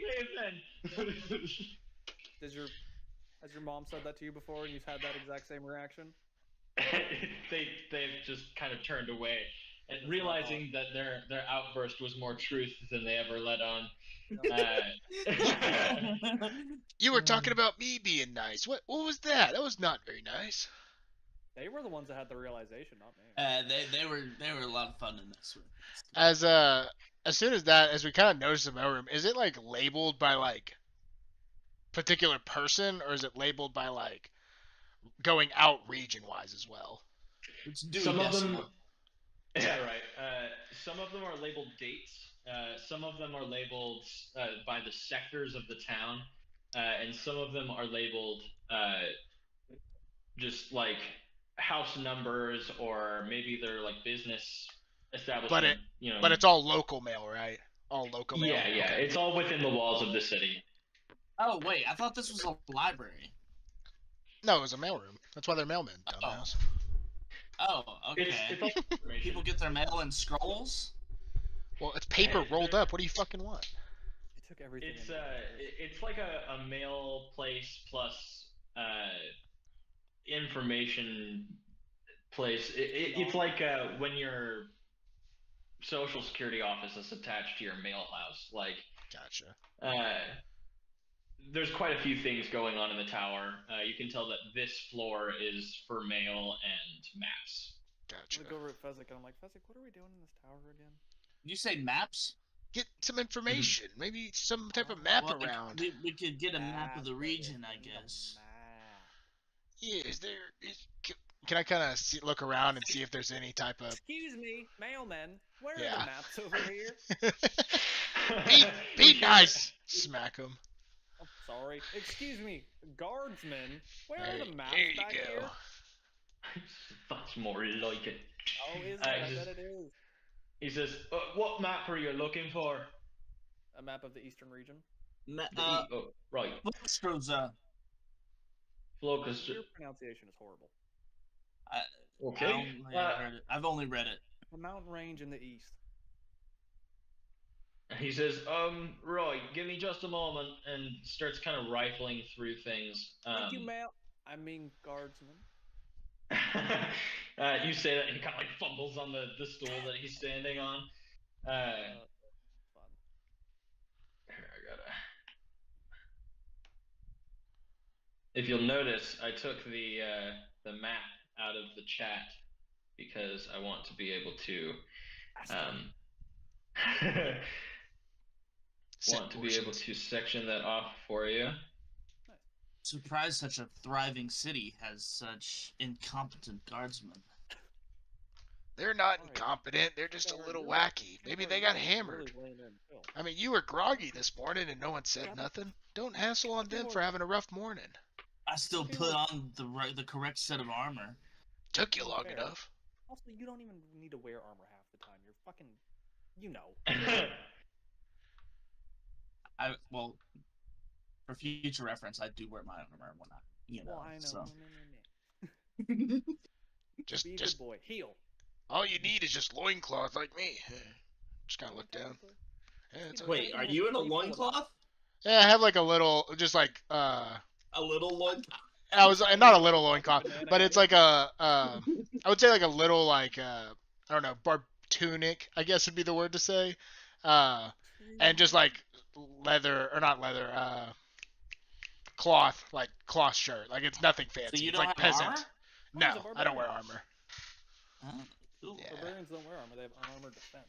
mailmen." Has your mom said that to you before, and you've had that exact same reaction? They've just kind of turned away, and realizing that their outburst was more truth than they ever let on. You were talking about me being nice. What was that? That was not very nice. They were the ones that had the realization, not me. They were a lot of fun in this one. As soon as we kind of notice the mailroom, is it like labeled by like particular person, or is it labeled by like going out region wise as well? Some of them, yeah, right. Some of them are labeled dates. Some of them are labeled by the sectors of the town, and some of them are labeled just like house numbers, or maybe they're like business establishment. But it's all local mail, right? All local mail. Yeah, yeah. Okay. It's all within the walls of the city. Oh wait, I thought this was a library. No, it was a mailroom. That's why they're mailmen, dumbass. Oh, okay. It's People get their mail in scrolls? Well, it's paper rolled up. What do you fucking want? It took everything. It's like a mail place plus information place. It's like when your social security office is attached to your mail house. Like, Gotcha. There's quite a few things going on in the tower. You can tell that this floor is for mail and maps. Gotcha. I look over at Fezzik and I'm like, Fezzik, what are we doing in this tower again? You say maps? Get some information. Maybe some type of map around. We could get a map of the region, I guess. Yeah, can I kind of look around and see if there's any type of... Excuse me, mailman. Where are the maps over here? be nice. Smack him. I'm sorry. Excuse me, guardsmen. Where are the maps there you back go. here? That's more like it. Oh, is it? I bet it is. He says, "What map are you looking for?" A map of the eastern region. Right. Flokströza. Your pronunciation is horrible. Okay. I've only read it. The mountain range in the east. He says, right, give me just a moment, and starts kind of rifling through things. Thank you, guardsman. You say that, and he kind of like fumbles on the stool that he's standing on. Here, I gotta... If you'll notice, I took the map out of the chat because I want to be able to section that off for you. Surprised such a thriving city has such incompetent guardsmen. They're not incompetent. They're just a little wacky. Maybe they got hammered. I mean, you were groggy this morning and no one said nothing. Don't hassle on them for having a rough morning. I still put on the correct set of armor. Took you long enough. Also, you don't even need to wear armor half the time. You're fucking... You know. Well, for future reference, I do wear my armor when Well, I know. So. Just be a good boy. Heal. All you need is just loincloth like me. Just kind of look down. Yeah, Wait, are you in a loincloth? Yeah, I have like a little, just like A little loin. I was Tiny not a little little loincloth, banana but it's hammock. like I would say like a little like I don't know, barb tunic, I guess would be the word to say, uh, and just like leather or not leather, cloth, like cloth shirt. Like it's nothing So fancy. you It's don't like have armor? peasant. Oh, he's a No, I don't barbarian. wear armor. Oh, cool. Yeah. Barbarians don't wear armor; they have unarmored defense.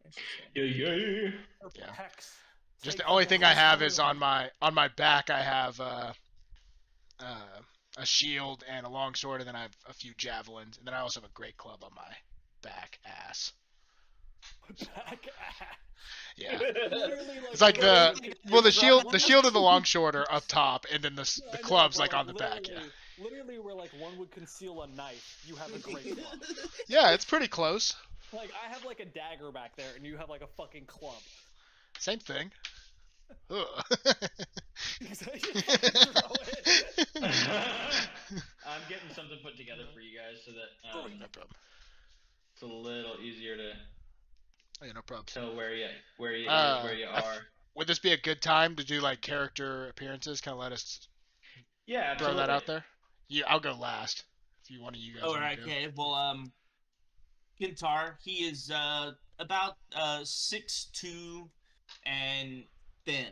Interesting. Yeah. Or Yeah. pecs. Just Take the only thing I down have is Saranhelm. on my back. I have uh, a shield and a long sword, and then I have a few javelins, and then I also have a great club on my back ass. Back ass. Yeah. Literally, It's like literally, the shield and the long sword are up top, and then the I know, club's but like on the back. Yeah. literally, where like one would conceal a knife, you have a great club. Yeah, it's pretty close. Like I have like a dagger back there, and you have like a fucking club. Same thing. Ugh. Because I just fucking throw it. I'm getting something put together for you guys so that No problem. it's a little easier to Yeah, no problem. tell where you where you I are. Would this be a good time to do like character appearances? Kind of let us Yeah, throw that absolutely. out there. Yeah, I'll go last. If you you guys All want right. to go. Okay. Well, Kyntar, he is about 6'2" and thin,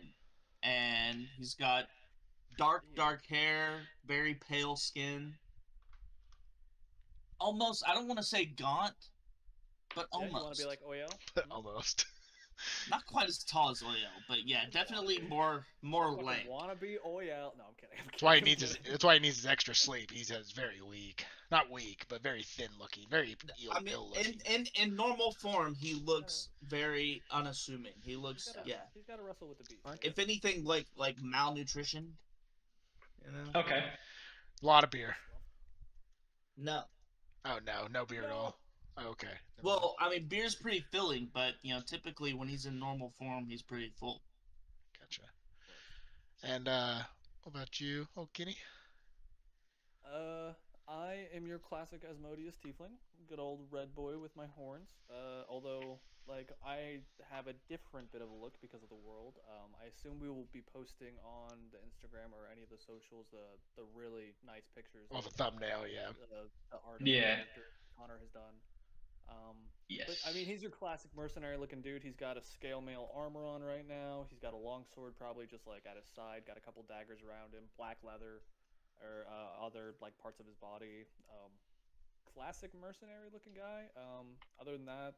and he's got dark hair, very pale skin. Almost, I don't want to say gaunt, but Yeah, you want almost. to be like Oyo? Almost. Not quite as tall as Oyo, but yeah, definitely more length. Want to be Oyo? No, I'm kidding. That's why he needs his. That's why he needs his extra sleep. He's very weak. Not weak, but very thin looking. Very ill, I mean, ill looking. in normal form, he looks very unassuming. He looks, yeah. He's got to wrestle with the beast. If anything, like malnutrition. You know? Okay. A lot of beer. No. Oh no, no beer at all. Oh, okay. Well, I mean, beer's pretty filling, but typically when he's in normal form, he's pretty full. Gotcha. And what about you, old Guinea? I am your classic Asmodeus tiefling, good old red boy with my horns. Although, like, I have a different bit of a look because of the world. I assume we will be posting on the Instagram or any of the socials the really nice pictures. Oh, the thumbnail, yeah. The art of Yeah. the character Connor has done. Yes. But, I mean, he's your classic mercenary-looking dude. He's got a scale mail armor on right now. He's got a long sword, probably just like at his side. Got a couple daggers around him. Black leather, or other like parts of his body. Classic mercenary-looking guy. Other than that,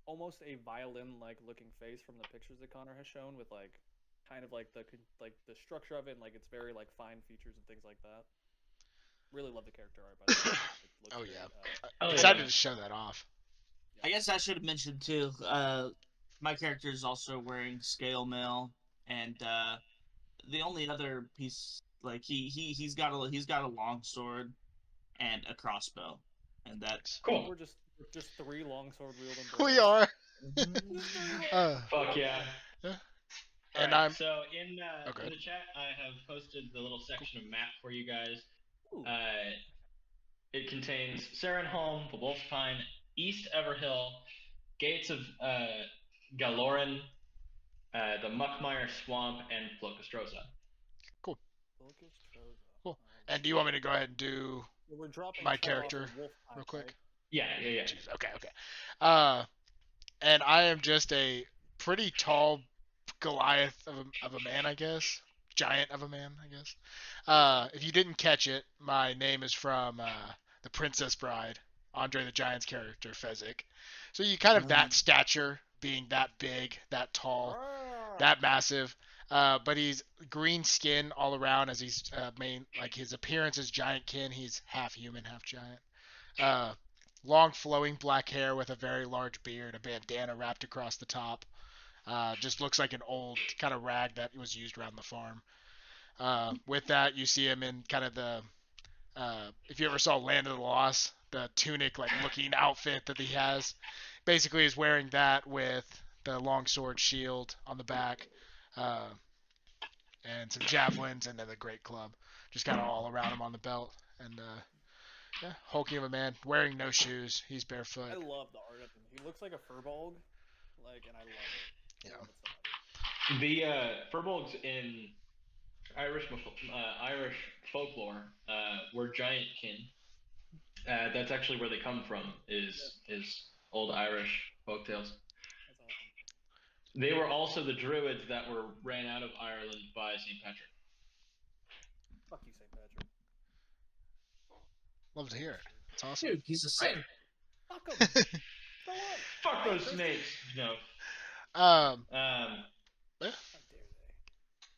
almost a violin-like looking face from the pictures that Connor has shown, with like kind of like the structure of it, and like it's very like fine features and things like that. Really love the character art, by the way. Oh Great. yeah. Oh, Excited yeah. to show that off. I guess I should have mentioned too. My character is also wearing scale mail, and the only other piece, like he's got a long sword and a crossbow, and that's Cool. We're just three longsword wielding. We are. Fuck yeah. Yeah. And And I'm. so in Okay. the chat, I have posted the little section of map for you guys. Ooh. It contains Saranhelm, the Wolf Pine, East Everhill, Gates of Galoran, the Muckmire Swamp, and Flocastrosa. Cool. Flocastrosa. Cool. And do you want me to go ahead and do We're dropping my Chad off character of Wolf Pack, real quick? right? Yeah. Jeez, okay. And I am just a pretty tall Goliath of a man, I guess. Giant of a man, I guess. If you didn't catch it, my name is from The Princess Bride, Andre the Giant's character, Fezzik. So you kind of that stature, being that big, that tall, that massive. But he's green skin all around, as he's like his appearance is giant kin. He's half human, half giant. Long flowing black hair with a very large beard, a bandana wrapped across the top. Just looks like an old kind of rag that was used around the farm. With that, you see him in kind of the, if you ever saw Land of the Lost, the tunic like looking outfit that he has. Basically, he's wearing that with the long sword shield on the back, and some javelins, and then the great club, just kind of all around him on the belt. And yeah, hulking of a man, wearing no shoes. He's barefoot. I love the art of him. He looks like a furbolg, and I love it. Yeah. I love it so much. The furbolgs in Irish folklore were giant kin. That's actually where they come from. Is old Irish folktales. That's awesome. They were also the druids that were ran out of Ireland by St. Patrick. Fuck you, St. Patrick. Love to hear it. It's awesome. Dude, he's a saint. Fuck him. So what? Fuck those snakes. No. Yeah. How dare they?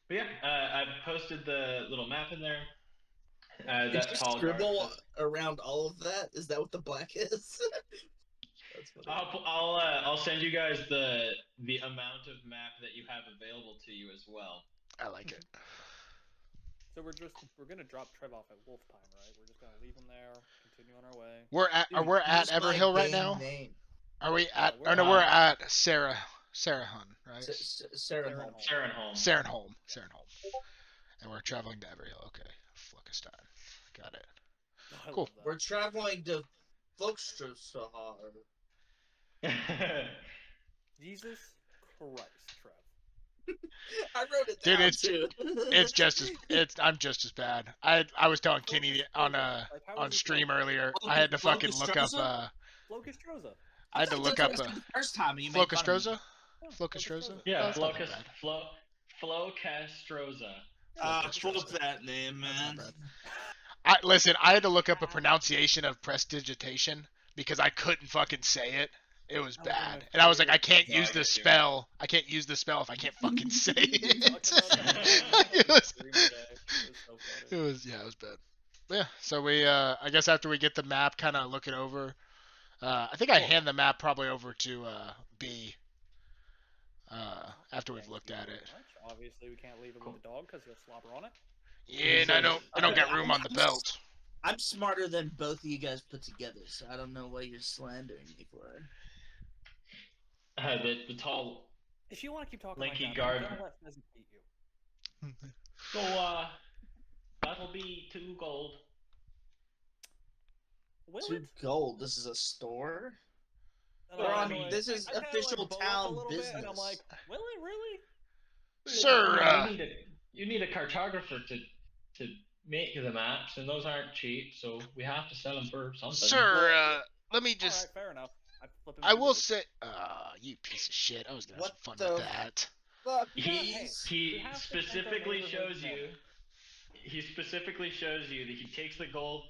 But yeah, I've posted the little map in there. Did That you tall scribble guard. around all of that? Is that what the black is? That's funny. I'll send you guys the amount of map that you have available to you as well. I like it. So we're gonna drop Trev off at Wolfpine, right? We're just gonna leave him there, continue on our way. We're at Use my Everhill right game now. name. Are we at? we're Oh no, at- we're at Saranhelm, right? Saranhelm. Saranhelm. Saranhelm. And we're traveling to Everhill. Okay, Fluckestein. Got it. I Cool. love that. We're traveling to Volkstrasar. Jesus Christ, Trev. I wrote it Dude, down it's- too. It's just as I'm just as bad. I was telling Kenny on Like, how on is it stream called? earlier. I had to fucking look up Flocastroza? Flocastroza. I had to look up the first time you made fun of me. Flocastroza. Yeah, Flocastroza. Yeah, Oh, that's not too Flocastroza. Flip that name, man. bad. Listen. I had to look up a pronunciation of prestidigitation because I couldn't fucking say it. It was bad, and I was like, I can't No, use I the get you. spell. I can't use the spell if I can't fucking say it. It was so It funny. was it was bad. Yeah, so we I guess after we get the map, kind of look it over. I think I hand the map probably over to B. After we've looked at it. Obviously, we can't leave it with the dog because he'll slobber on it. Yeah, and I don't get room on the belt. I'm smarter than both of you guys put together, so I don't know what you're slandering me for. The tall. If you want to keep talking Lanky like guard. that, I'm gonna let Fezzik beat you. So that'll be 2 gold. Will 2 it? gold. This is a store? And Well, I'm I mean, like- this is I kinda, official bow up town a little bit, and I'm business. like, will it really? Sir, You need a cartographer to make the maps, and those aren't cheap, so we have to sell them for something. sir, let me All just. right, fair enough. Flip him I two will gold. say, you piece of shit. I was gonna have some What fun with the- that. Fuck He these. We have to specifically thank our shows you. neighborhood He specifically shows you that he takes the gold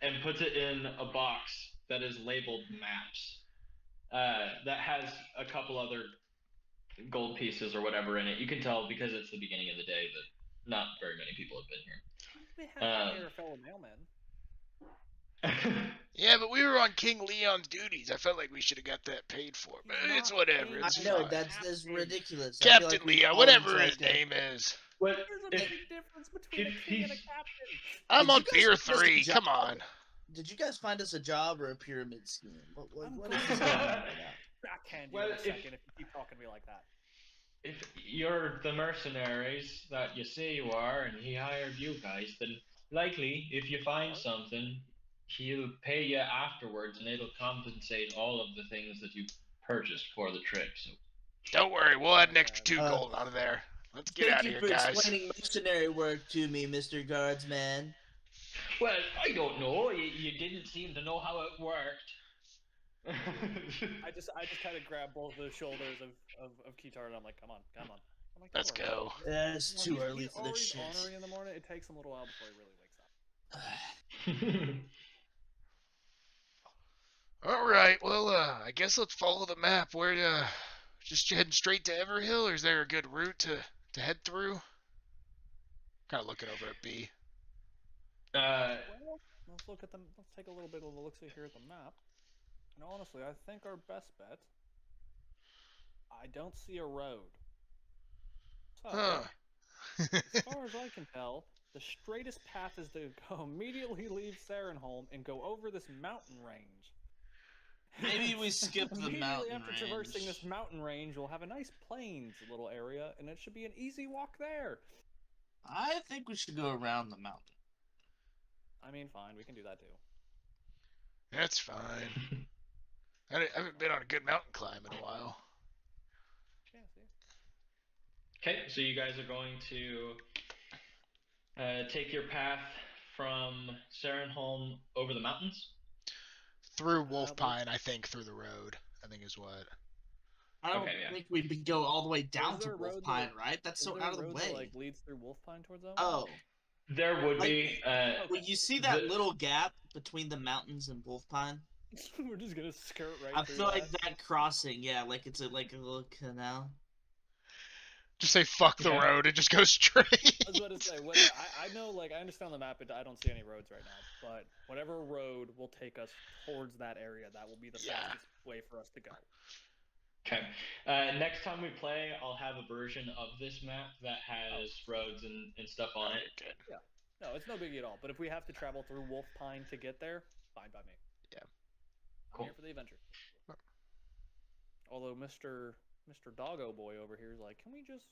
and puts it in a box that is labeled maps. That has a couple other gold pieces or whatever in it. You can tell because it's the beginning of the day that not very many people have been here. We have to hear a fellow mailman. Yeah, but we were on King Leon's duties. I felt like we should have got that paid for. But He's it's not whatever. paid. It's I know, fine. that's ridiculous. I feel Captain like we Leon, all whatever tried his to- name is. But There's a if, big difference between a if king and a he's- captain. I'm Did on you guys beer find us a 3. job? Come on. Did you guys find us a job or a pyramid scheme? What I'm is going this to- going on right now? Backhand you Well, in a if- second if you keep talking to me like that. if you're the mercenaries that you say you are, and he hired you guys, then likely, if you find something, he'll pay you afterwards, and it'll compensate all of the things that you purchased for the trip. So Don't worry, we'll add an extra 2 Uh, gold out of there. Let's get Thank out of you here, for guys. explaining mercenary work to me, Mr. Guardsman. Well, I don't know. You didn't seem to know how it worked. I just kind of grab both the shoulders of Kyntar and I'm like, come on. I'm like, don't Let's worry. go. It's Well, too he's early for this already shit. ornery in the morning. It takes him a little while before he really wakes up. All right. Well, I guess let's follow the map. We're just heading straight to Everhill, or is there a good route to head through? Kind of looking over at B. Well, let's look at them. Let's take a little bit of a look-see here at the map. And honestly, I think our best bet. I don't see a road. So, Huh. as far as I can tell, the straightest path is to go immediately leave Saranhelm and go over this mountain range. Maybe we skip the Immediately mountain after traversing range. this mountain range, we'll have a nice plains little area, and it should be an easy walk there. I think we should go around the mountain. I mean, fine, we can do that too. That's fine. I haven't been on a good mountain climb in a while. Yeah, see? Okay, so you guys are going to take your path from Saranhelm over the mountains. Through Wolf Pine, I think, through the road. I think is what. I don't think we could go all the way down to Wolf Pine, right? That's so out of the way. That, like, leads through Wolf Pine towards that? Oh. There would be. Well, you see that little gap between the mountains and Wolf Pine? We're just gonna skirt right I through feel like that crossing, yeah, like it's like a little canal. Just say fuck the road and just go straight. I was about to say, I know, like, I understand the map, but I don't see any roads right now. But whatever road will take us towards that area, that will be the fastest way for us to go. Okay. Next time we play, I'll have a version of this map that has roads and stuff on it. Yeah. No, it's no biggie at all. But if we have to travel through Wolf Pine to get there, fine by me. Yeah. Cool. I'm here for the adventure. Although Mr. Doggo Boy over here is like, can we just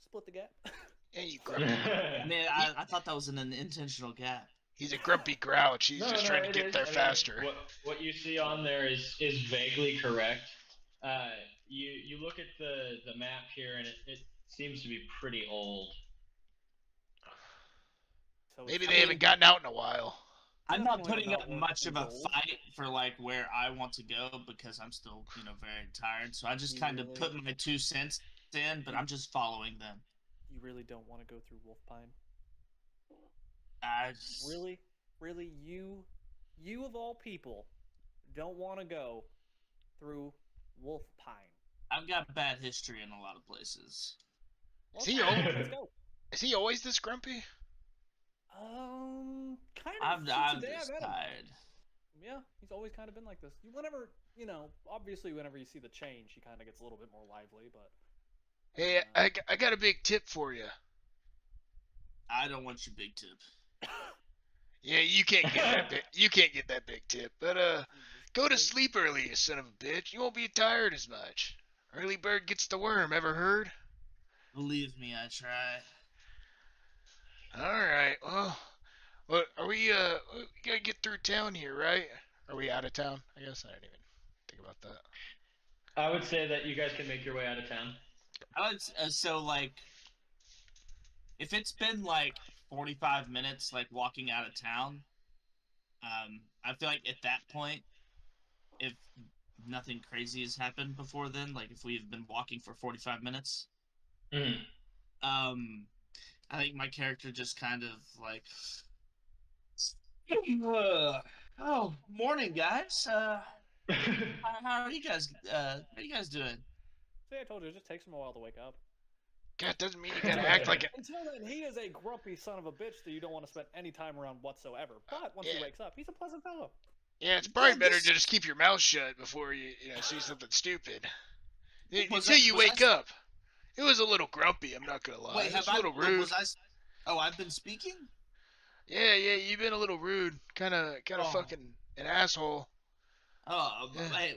split the gap? Yeah, you grumpy. Man, I thought that was an intentional gap. He's a grumpy grouch. He's just trying to get there faster. What you see on there is vaguely correct. You look at the map here, and it seems to be pretty old. So maybe they haven't gotten out in a while. I'm not putting up much of a fight for like where I want to go because I'm still, very tired. So I just kind of put my 2 cents in, but I'm just following them. You really don't want to go through Wolf Pine? Really, you of all people don't want to go through Wolf Pine? I've got bad history in a lot of places. Is he always? Is he always this grumpy? Kind of. I'm just tired. Yeah, he's always kind of been like this. Whenever, obviously whenever you see the change, he kind of gets a little bit more lively, but... Hey, I got a big tip for you. I don't want your big tip. Yeah, you can't get that big tip. But go to sleep early, you son of a bitch. You won't be tired as much. Early bird gets the worm. Ever heard? Believe me, I try. All right. Well, are we gotta get through town here, right? Are we out of town? I guess I didn't even think about that. I would say that you guys can make your way out of town. If it's been like 45 minutes, like walking out of town, I feel like at that point, if nothing crazy has happened before then, like if we've been walking for 45 minutes, I think my character just kind of like, oh, morning, guys. How are you guys? How are you guys doing? See, I told you, it just takes him a while to wake up. God, doesn't mean you gotta act like it. Until then, he is a grumpy son of a bitch that you don't want to spend any time around whatsoever. But once he wakes up, he's a pleasant fellow. Yeah, it's probably better to just keep your mouth shut before you see something stupid. Until you wake up. It was a little grumpy, I'm not gonna lie. Wait, it was a little rude. I've been speaking? Yeah, you've been a little rude. Kinda fucking an asshole. Oh, hey,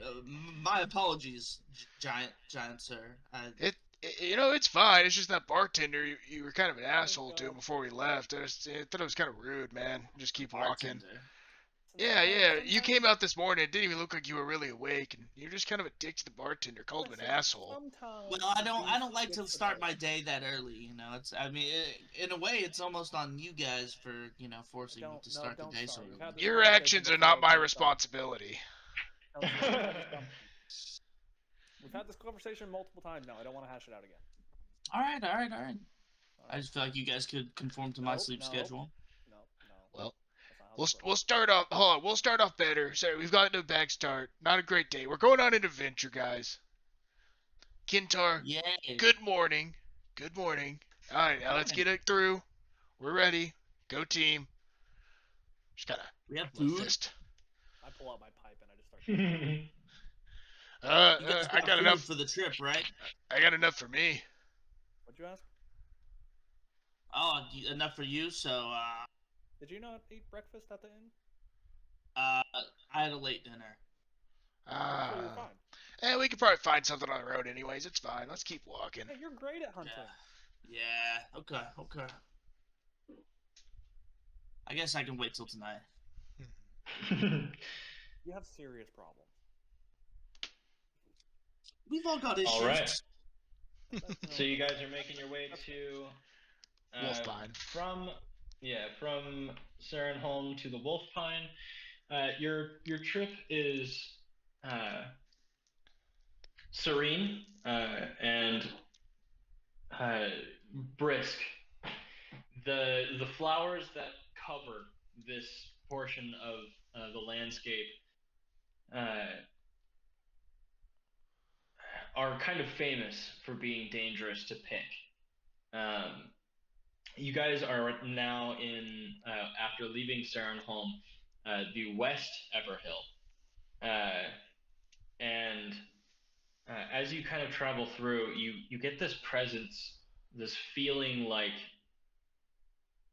my apologies, giant sir. It's fine. It's just that bartender, you were kind of an asshole to him before we left. I thought it was kind of rude, man. Just keep walking. Yeah. You came out this morning. It didn't even look like you were really awake, and you're just kind of a dick to the bartender. Called him an asshole. Well, I don't like to start my day that early. In a way, it's almost on you guys for forcing me to start the day so early. Your actions are not my responsibility. We've had this conversation multiple times now. I don't want to hash it out again. All right. I just feel like you guys could conform to my sleep schedule. No. Well, we'll start off. Hold on. We'll start off better. Sorry, we've gotten a bad start. Not a great day. We're going on an adventure, guys. Kyntar. Yeah. Good morning. Good morning. All right, now let's get it through. We're ready. Go team. Just gotta. We have food. Fist. I pull out my pipe and I just start. I got enough for the trip, right? I got enough for me. What'd you ask? Oh, enough for you. So, did you not eat breakfast at the inn? I had a late dinner. So you're fine. We could probably find something on the road anyways. It's fine. Let's keep walking. Hey, you're great at hunting. Yeah. Okay. I guess I can wait till tonight. You have serious problems. We've all got issues. All right. So you guys are making your way to Wolfpine. from Saranhelm to the Wolfpine. Your trip is serene and brisk. The flowers that cover this portion of the landscape are kind of famous for being dangerous to pick. You guys are now in after leaving Saranhelm, the West Everhill, and as you kind of travel through, you get this presence, this feeling like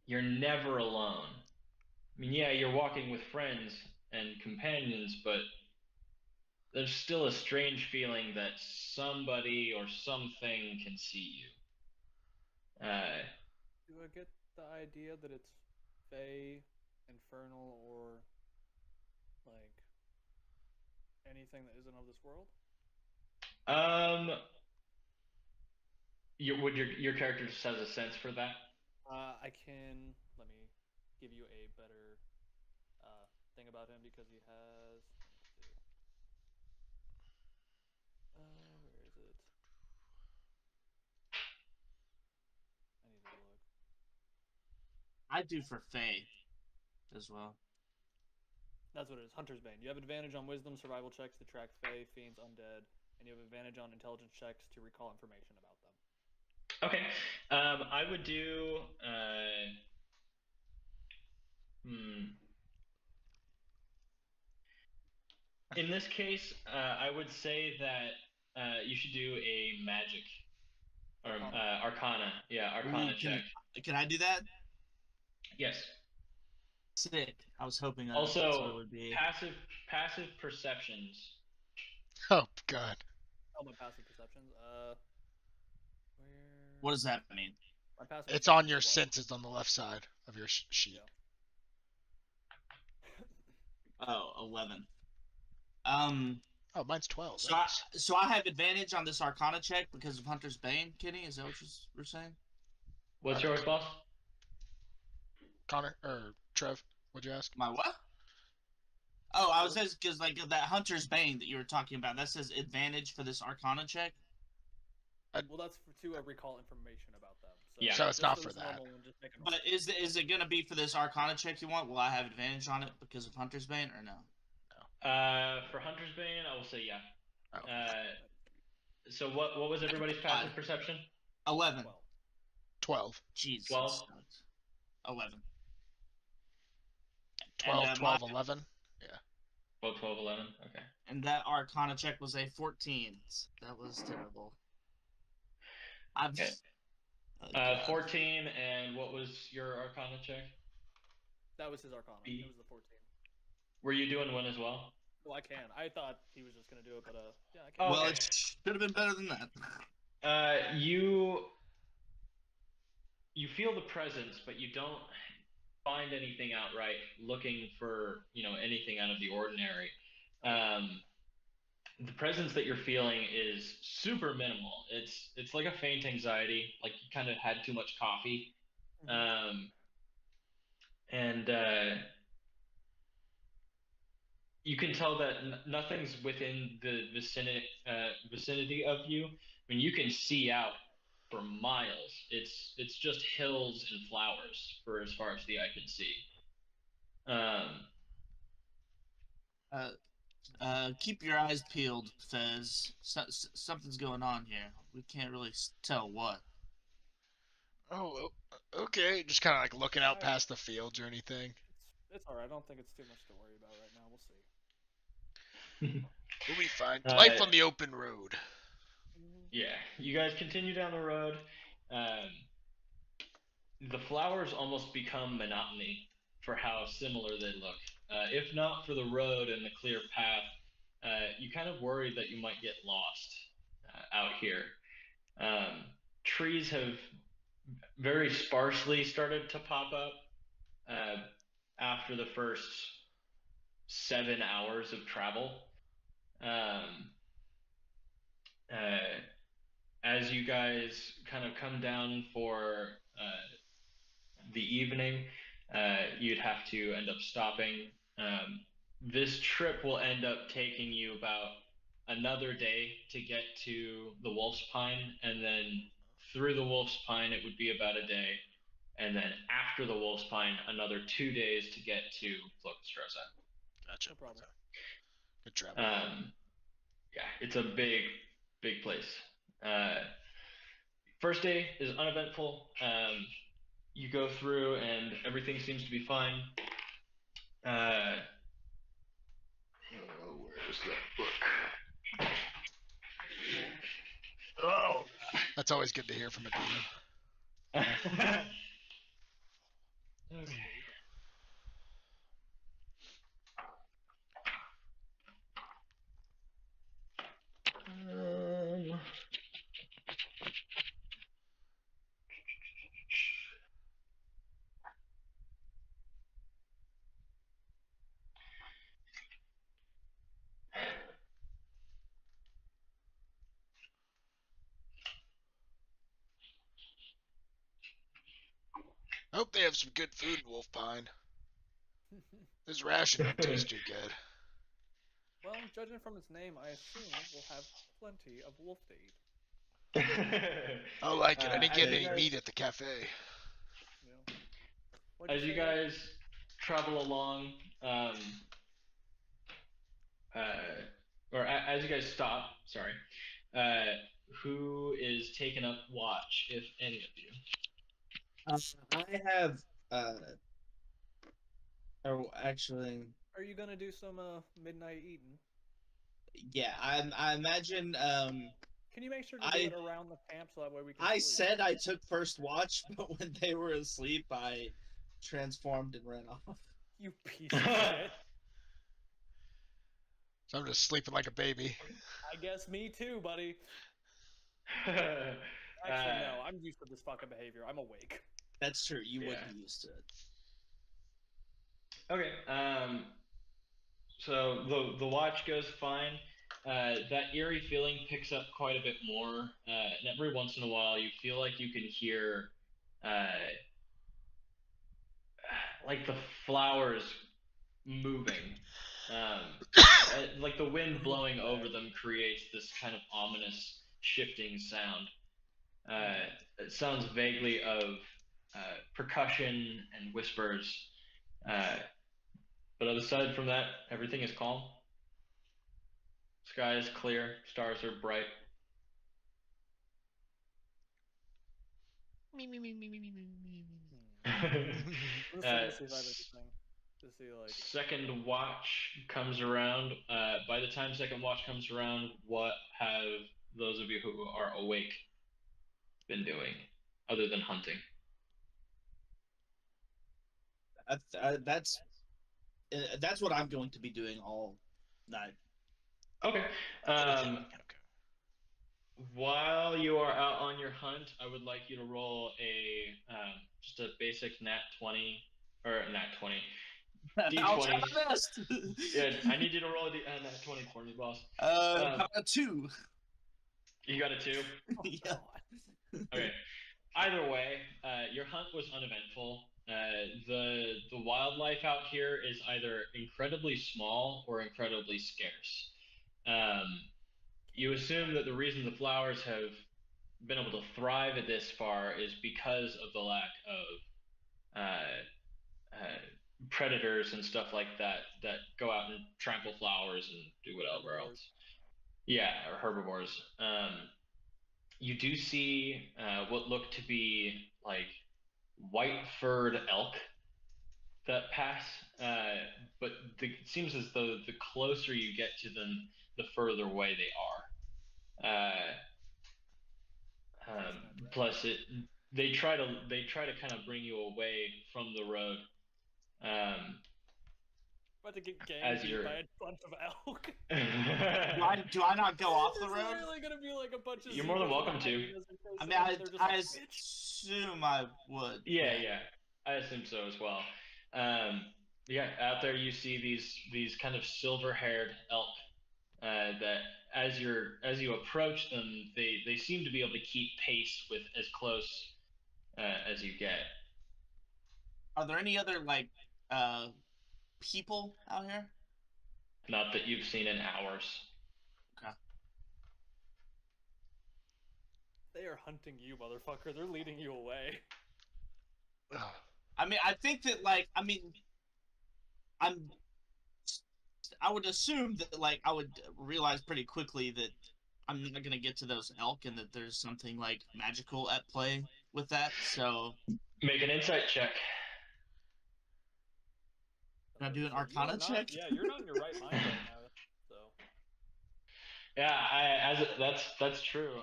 you're never alone. I mean, yeah, you're walking with friends and companions, but there's still a strange feeling that somebody or something can see you. Do I get the idea that it's fey, infernal, or like anything that isn't of this world? Um, your character just has a sense for that? I can let me give you a better thing about him because he has. Where is it? I need to look. I do for Faye as well. That's what it is. Hunter's Bane. You have advantage on Wisdom survival checks to track fey, fiends, undead, and you have advantage on intelligence checks to recall information about them. Okay. I would do. In this case, I would say that you should do a magic or Arcana. Yeah, Arcana check. Can I do that? Yes. Sick. I was hoping that Also, that's what it would be. passive perceptions. Oh God. Oh, my passive perceptions. Where? What does that mean? My passive It's on perception's your 12. senses on the left side of your sheet. Yeah. Oh, 11. Oh, mine's 12. So I have advantage on this Arcana check because of Hunter's Bane. Kenny, is that what you're saying? What's yours, boss? Connor or Trev? What'd you ask? My what? Oh, I was just because like that Hunter's Bane that you were talking about. That says advantage for this Arcana check. Well, that's to recall information about them. So, Yeah. So it's not for that. But is it gonna be for this Arcana check you want? Will I have advantage on it because of Hunter's Bane or no? For Hunter's Bane, I will say yeah. Oh. So what was everybody's passive perception? 11. 12. Jesus. 12? 11. 12, And, 12, 11. Yeah. 12, 11. Okay. And that Arcana check was a 14. That was terrible. Okay. 14, and what was your Arcana check? That was his Arcana. It was the 14. Were you doing one as well? Well, I can. I thought he was just gonna do it, but yeah, I can. Oh, Well, okay. it should have been better than that. You feel the presence, but you don't find anything outright looking for, anything out of the ordinary. The presence that you're feeling is super minimal. It's like a faint anxiety, like you kind of had too much coffee. And you can tell that nothing's within the vicinity of you. I mean, you can see out for miles. It's just hills and flowers for as far as the eye can see. Keep your eyes peeled, Fez. Something's going on here. We can't really tell what. Oh, okay. Just kind of like looking out past the fields or anything. It's alright. I don't think it's too much to worry about right now. We'll see. We'll be fine. Life on the open road. Yeah, you guys continue down the road. The flowers almost become monotony for how similar they look. If not for the road and the clear path, you kind of worry that you might get lost out here. Trees have very sparsely started to pop up after the first 7 hours of travel. as you guys kind of come down for the evening, you'd have to end up stopping. This trip will end up taking you about another day to get to the Wolf's Pine, and then through the Wolf's Pine it would be about a day, and then after the Wolf's Pine another 2 days to get to Flocastrosa. Gotcha. No problem. Good travel. Yeah, it's a big place. First day is uneventful. You go through and everything seems to be fine. Where's that book? Oh, That's always good to hear from a DM. Okay. I hope they have some good food in Wolf Pine. This ration don't taste too good. Well, judging from its name, I assume we'll have plenty of wolf to eat. I like it. I didn't get as any you guys- meat at the cafe. You know? As you guys travel along, as you guys stop, sorry, who is taking up watch, if any of you? I have. Oh, actually, Are you gonna do some midnight eating? yeah. I imagine. Can you make sure to do it around the camp so that way we can? I sleep? said I took first watch, but when they were asleep, I transformed and ran off. You piece of shit. So I'm just sleeping like a baby. I guess me too, buddy. Actually, no. I'm used to this fucking behavior. I'm awake. That's true. You Yeah. wouldn't be used to it. Okay. So the watch goes fine. That eerie feeling picks up quite a bit more, and every once in a while you feel like you can hear, like the flowers moving. Like the wind blowing over them creates this kind of ominous shifting sound. It sounds vaguely of percussion and whispers. But aside from that, everything is calm. Sky is clear, stars are bright. Second watch comes around. By the time second watch comes around, what have those of you who are awake been doing, other than hunting? That's what I'm going to be doing all night. Okay. While you are out on your hunt, I would like you to roll just a basic nat 20 or nat 20. I'll try D20. my best. Yeah, I need you to roll a nat 20 for me, boss. A 2. You got a 2? Yeah. Okay. Either way, your hunt was uneventful. The wildlife out here is either incredibly small or incredibly scarce. You assume that the reason the flowers have been able to thrive at this far is because of the lack of predators and stuff like that go out and trample flowers and do whatever else. Yeah, or herbivores. You do see what look to be like white-furred elk that pass, but it seems as though the closer you get to them, the further away they are. Plus, they try to kind of bring you away from the road. About to get As gang you're- by a bunch of elk. Do I not go off the It's road? literally gonna be like a bunch of. You're more than zebras welcome to. behind us and I mean, they're just I like, "Bitch." assume I would. Yeah, I assume so as well. Yeah, out there you see these kind of silver-haired elk. that as you approach them, they seem to be able to keep pace with as close as you get. Are there any other like people out here? Not that you've seen in hours. Okay. They are hunting you, motherfucker. They're leading you away. I mean, I think that I would assume that like I would realize pretty quickly that I'm not gonna get to those elk and that there's something like magical at play with that. So Make an insight check. can I do an So Arcana check? Yeah, you're not in your right mind right now. So. Yeah, that's true.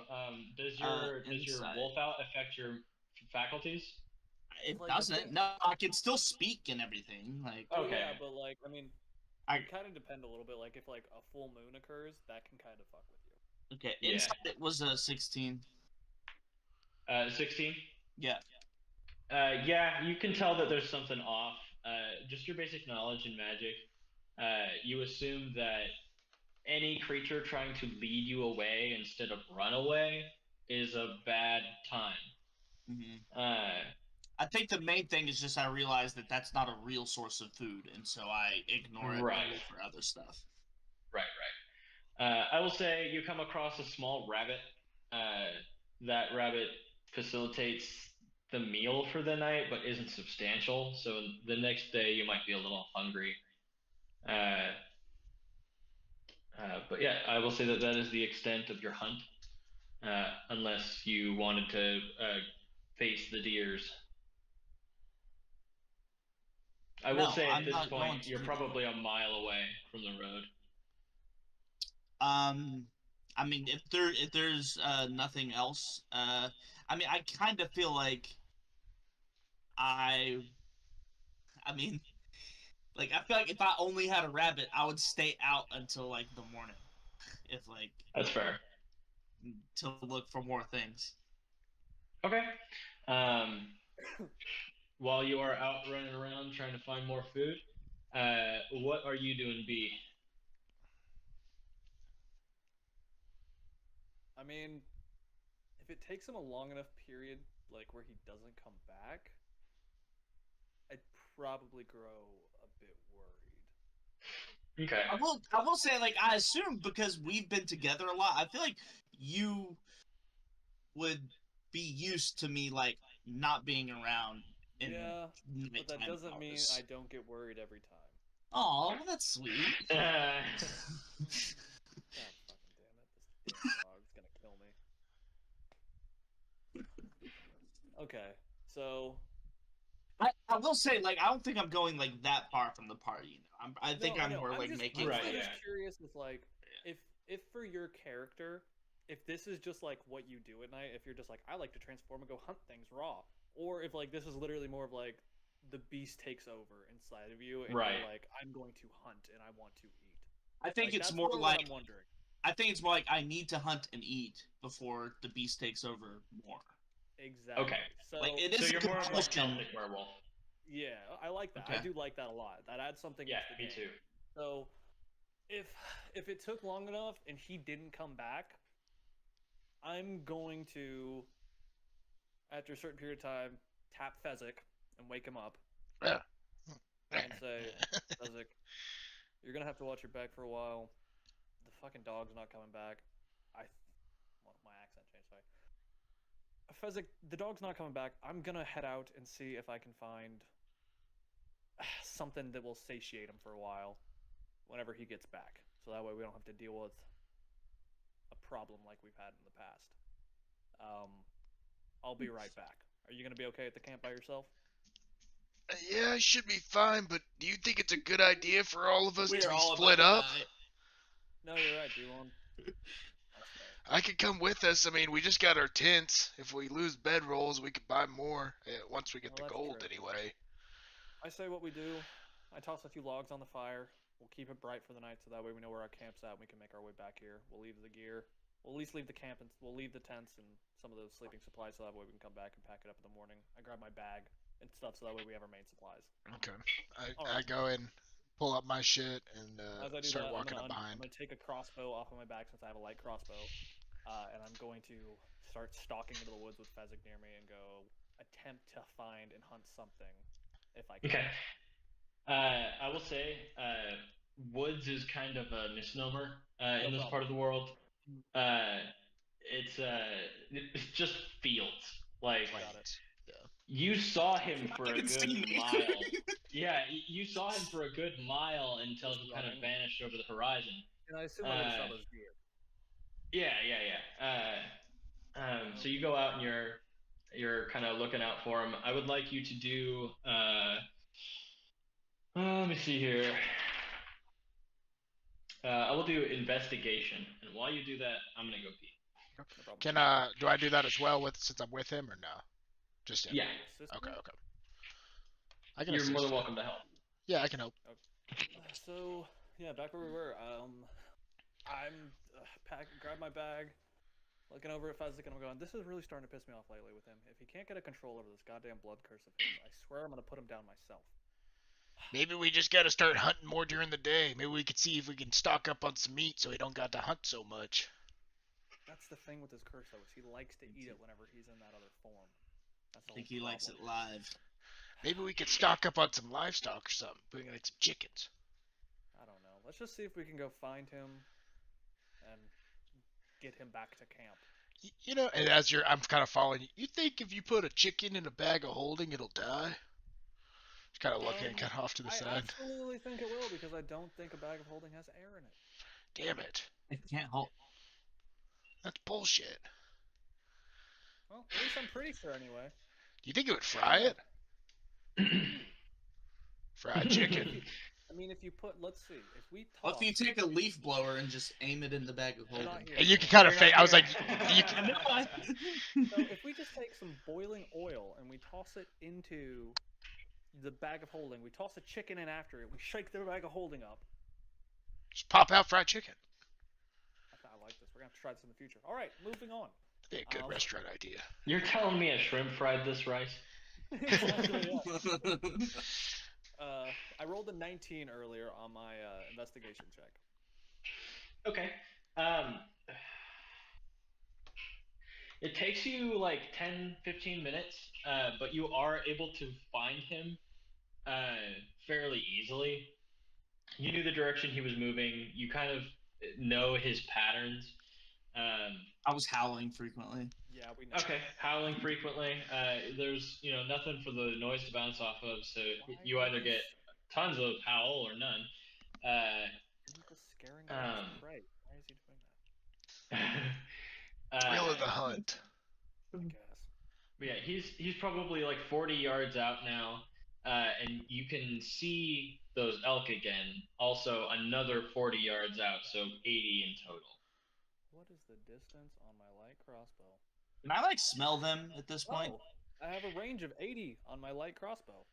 Does your insight. wolf out affect your faculties? It Like, doesn't. No, I can still speak and everything. Like, Oh, Okay. yeah, but like, I mean, I it kind of depend a little bit. Like, if like a full moon occurs, that can kind of fuck with you. okay. Yeah. Insight it was a 16. 16. Yeah. Yeah, you can tell that there's something off. Just your basic knowledge in magic. You assume that any creature trying to lead you away instead of run away is a bad time. Mm-hmm. I think the main thing is just I realize that that's not a real source of food, and so I ignore it Right. and look for other stuff. Right. I will say you come across a small rabbit. That rabbit facilitates the meal for the night, but isn't substantial. So the next day you might be a little hungry. But yeah, I will say that that is the extent of your hunt, unless you wanted to face the deers. I will say at this point you're probably a mile away from the road. I mean, if there's nothing else, I mean, I kind of feel like I mean, like I feel like if I only had a rabbit, I would stay out until like the morning, if like That's fair. to look for more things. Okay. While you are out running around trying to find more food, what are you doing, B? I mean, if it takes him a long enough period, like where he doesn't come back, I'd probably grow a bit worried. Okay. I will say, like, I assume because we've been together a lot, I feel like you would be used to me like not being around. Yeah, but that doesn't mean I don't get worried every time. Oh, that's sweet. God fucking damn it! This dog's gonna kill me. Okay, so I will say, like, I don't think I'm going like that far from the party. You know, I think I'm more like making. I'm just curious with like if for your character, if this is just like what you do at night, if you're just like I like to transform and go hunt things raw, or if like this is literally more of like the beast takes over inside of you and you're like I'm going to hunt and I want to eat. I think like, it's more like I'm wondering. I think it's more like I need to hunt and eat before the beast takes over more. Exactly. Okay. So, like, it is so you're more of a Celtic werewolf. Yeah, I like that. Okay. I do like that a lot. That adds something into the game. Me too. So, if it took long enough and he didn't come back, I'm going to, after a certain period of time, tap Fezzik and wake him up. And say, Fezzik, you're gonna have to watch your back for a while. The fucking dog's not coming back. My accent changed. Sorry. Fezzik, the dog's not coming back. I'm gonna head out and see if I can find something that will satiate him for a while whenever he gets back. So that way we don't have to deal with a problem like we've had in the past. I'll be right back. Are you gonna be okay at the camp by yourself? Yeah, I should be fine, but do you think it's a good idea for all of us to be all split up? No, you're right, D1. I could come with us. I mean, we just got our tents. If we lose bedrolls, we could buy more once we get the gold true. anyway. I say what we do. I toss a few logs on the fire. We'll keep it bright for the night so that way we know where our camp's at and we can make our way back here. We'll leave the gear. We'll at least leave the camp and we'll leave the tents and some of those sleeping supplies so that way we can come back and pack it up in the morning. I grab my bag and stuff so that way we have our main supplies. Okay. I go and pull up my shit and As I do start that, walking up I'm behind. gonna take a crossbow off of my back since I have a light crossbow, and I'm going to start stalking into the woods with Fezzik near me and go attempt to find and hunt something if I can. Okay. I will say, woods is kind of a misnomer in this part of the world. It's just fields. Like, you saw him for a good mile. Yeah, you saw him for a good mile until he kind of vanished over the horizon. And I assume I would have shot those deer. Yeah. So you go out and you're kind of looking out for him. I would like you to do. Let me see here. I will do investigation, and while you do that, I'm gonna go pee. Can do I do that as well since I'm with him or no? Just him. Yeah. Okay. I can You're more than you. welcome to help. Yeah, I can help. Okay. So yeah, back where we were. I'm grab my bag, looking over at Fezzik, and I'm going, this is really starting to piss me off lately with him. If he can't get a control over this goddamn blood curse of his, I swear I'm gonna put him down myself. Maybe we just gotta start hunting more during the day. Maybe we could see if we can stock up on some meat so he don't got to hunt so much. That's the thing with his curse, though, is he likes to eat it whenever he's in that other form. That's I think he likes it live. Maybe we could stock up on some livestock or something. Bring like some chickens. I don't know. Let's just see if we can go find him and get him back to camp. You know, and I'm kind of following you. You think if you put a chicken in a bag of holding, it'll die? Just kind of looking kind of off to the side. I absolutely think it will, because I don't think a bag of holding has air in it. Damn it. It can't hold. That's bullshit. Well, at least I'm pretty sure anyway. Do you think it would fry it? Fried chicken. I mean, if you put, let's see, if we toss... What if you take a leaf blower and just aim it in the bag of holding? And you can kind of fake. I was like, you can... So if we just take some boiling oil and we toss it into the bag of holding, we toss a chicken in after it, we shake the bag of holding up. Just pop out fried chicken. I like this. We're gonna have to try this in the future. All right, moving on. That'd be a good restaurant idea. You're telling me a shrimp fried this rice? Exactly, yeah. I rolled a 19 earlier on my investigation check. Okay. It takes you like 10-15 minutes, but you are able to find him fairly easily. You knew the direction he was moving. You kind of know his patterns. I was howling frequently. Yeah, we know. Okay, howling frequently. There's nothing for the noise to bounce off of, so you either get tons of howl or none. Scaring prey. Why is he doing that? Thrill of the hunt. I guess. But yeah, he's probably like 40 yards out now, and you can see those elk again. Also, another 40 yards out, so 80 in total. What is the distance on my light crossbow? Can I like smell them at this point? I have a range of 80 on my light crossbow.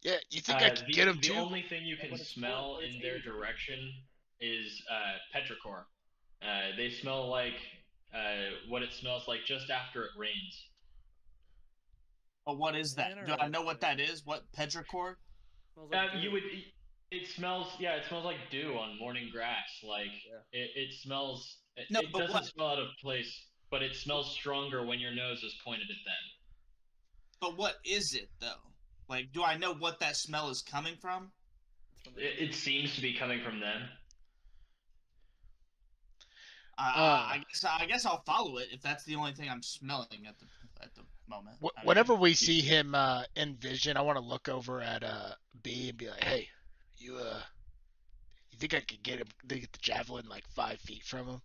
Yeah, you think I could get them too? The only thing you can smell in their direction is petrichor. They smell like what it smells like just after it rains. Oh, what is that? Do I know what that is? What petrichor? It smells like dew on morning grass. Like it smells. It doesn't smell out of place, but it smells stronger when your nose is pointed at them. But what is it though? Like, do I know what that smell is coming from? It seems to be coming from them. I guess I'll follow it if that's the only thing I'm smelling at the moment. Whenever we see him in vision, I want to look over at B and be like, "Hey, you think I could get the javelin like 5 feet from him?"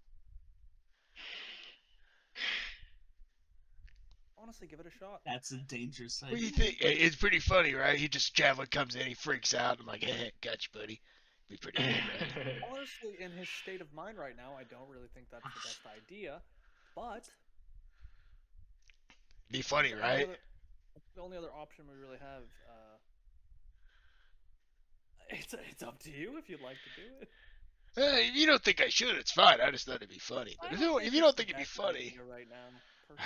Honestly, give it a shot. That's a dangerous thing. What do you think? It's pretty funny, right? He just javelin comes in, he freaks out. I'm like, "Hey, gotcha, buddy." Be pretty good, right? Honestly, in his state of mind right now, I don't really think that's the best idea, but be funny, right? The only other option we really have. It's up to you if you'd like to do it. If you don't think I should, it's fine. I just thought it'd be funny. But if you don't think it'd be funny, right now,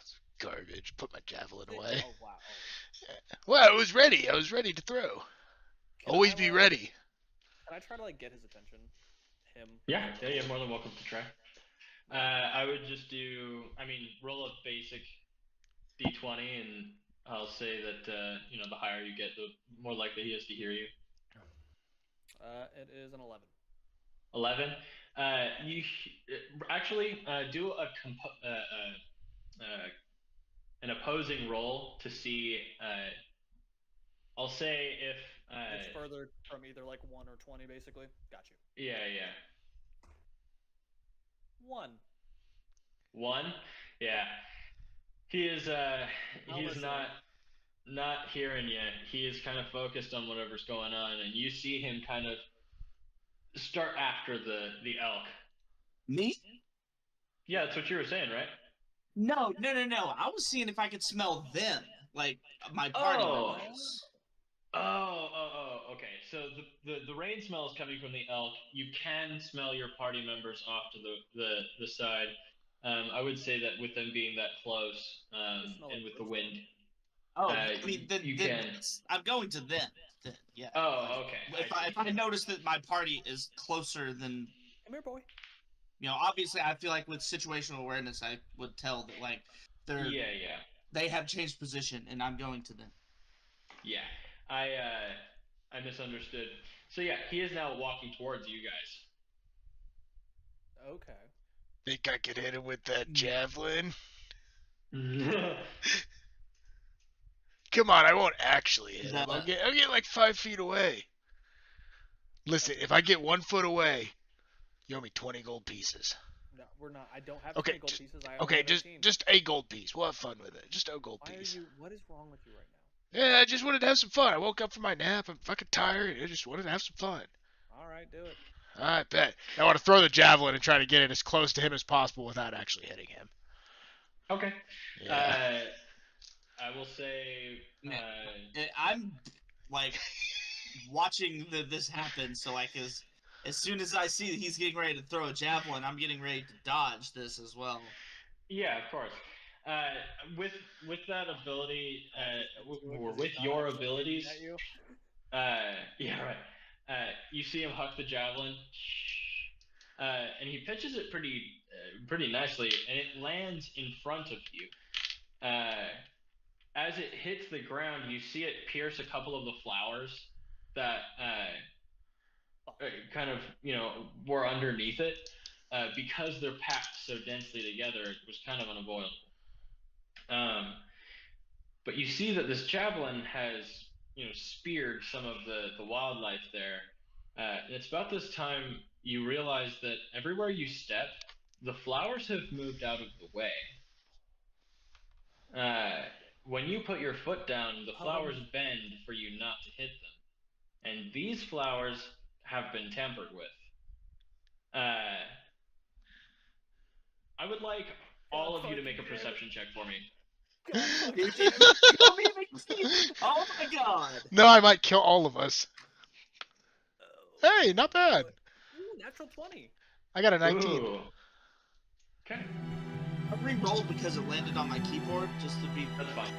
it's garbage. Put my javelin away. Oh wow! Well, I was ready. I was ready to throw. Always be ready. Can I try to like get his attention? Him. Yeah, you're more than welcome to try. I would just do, roll a basic d20, and I'll say that the higher you get, the more likely he is to hear you. It is an 11. 11. You actually do an opposing roll to see. I'll say if it's further from either like 1 or 20, basically. Got you. Yeah. 1. 1. Yeah. He is. He's not hearing you. He is kind of focused on whatever's going on, and you see him kind of start after the elk. Me? Yeah, that's what you were saying, right? No. I was seeing if I could smell them, like my party members. Okay. So the rain smell is coming from the elk. You can smell your party members off to the side. I would say that with them being that close, and with the wind. You can. I'm going to them. Yeah. Oh, okay. If I notice that my party is closer than. Come here, boy. Obviously, I feel like with situational awareness, I would tell that like they're. Yeah. They have changed position, and I'm going to them. Yeah, I misunderstood. So yeah, he is now walking towards you guys. Okay. Think I could hit him with that javelin? Come on, I won't actually hit him. I'll get like 5 feet away. Listen, if I get 1 foot away, you owe me 20 gold pieces. No, we're not. I don't have 20 gold pieces. Just a gold piece. We'll have fun with it. Just a gold piece. What is wrong with you right now? Yeah, I just wanted to have some fun. I woke up from my nap. I'm fucking tired. I just wanted to have some fun. All right, do it. I bet. I want to throw the javelin and try to get it as close to him as possible without actually hitting him. Okay. Yeah. I will say. I'm like watching this happen. So like as soon as I see that he's getting ready to throw a javelin, I'm getting ready to dodge this as well. Yeah, of course. With that ability, or with your abilities, yeah, right. You see him huck the javelin, and he pitches it pretty nicely, and it lands in front of you. As it hits the ground, you see it pierce a couple of the flowers that kind of were underneath it. Because they're packed so densely together, it was kind of unavoidable. But you see that this javelin has, speared some of the wildlife there. And it's about this time you realize that everywhere you step, the flowers have moved out of the way. When you put your foot down, the flowers bend for you not to hit them. And these flowers have been tampered with. I would like all of you to make a perception check for me. Oh my god! No, I might kill all of us. Hey, not bad. Ooh, natural 20. I got a 19. Ooh. Okay. I re-rolled because it landed on my keyboard just to be. That's fine.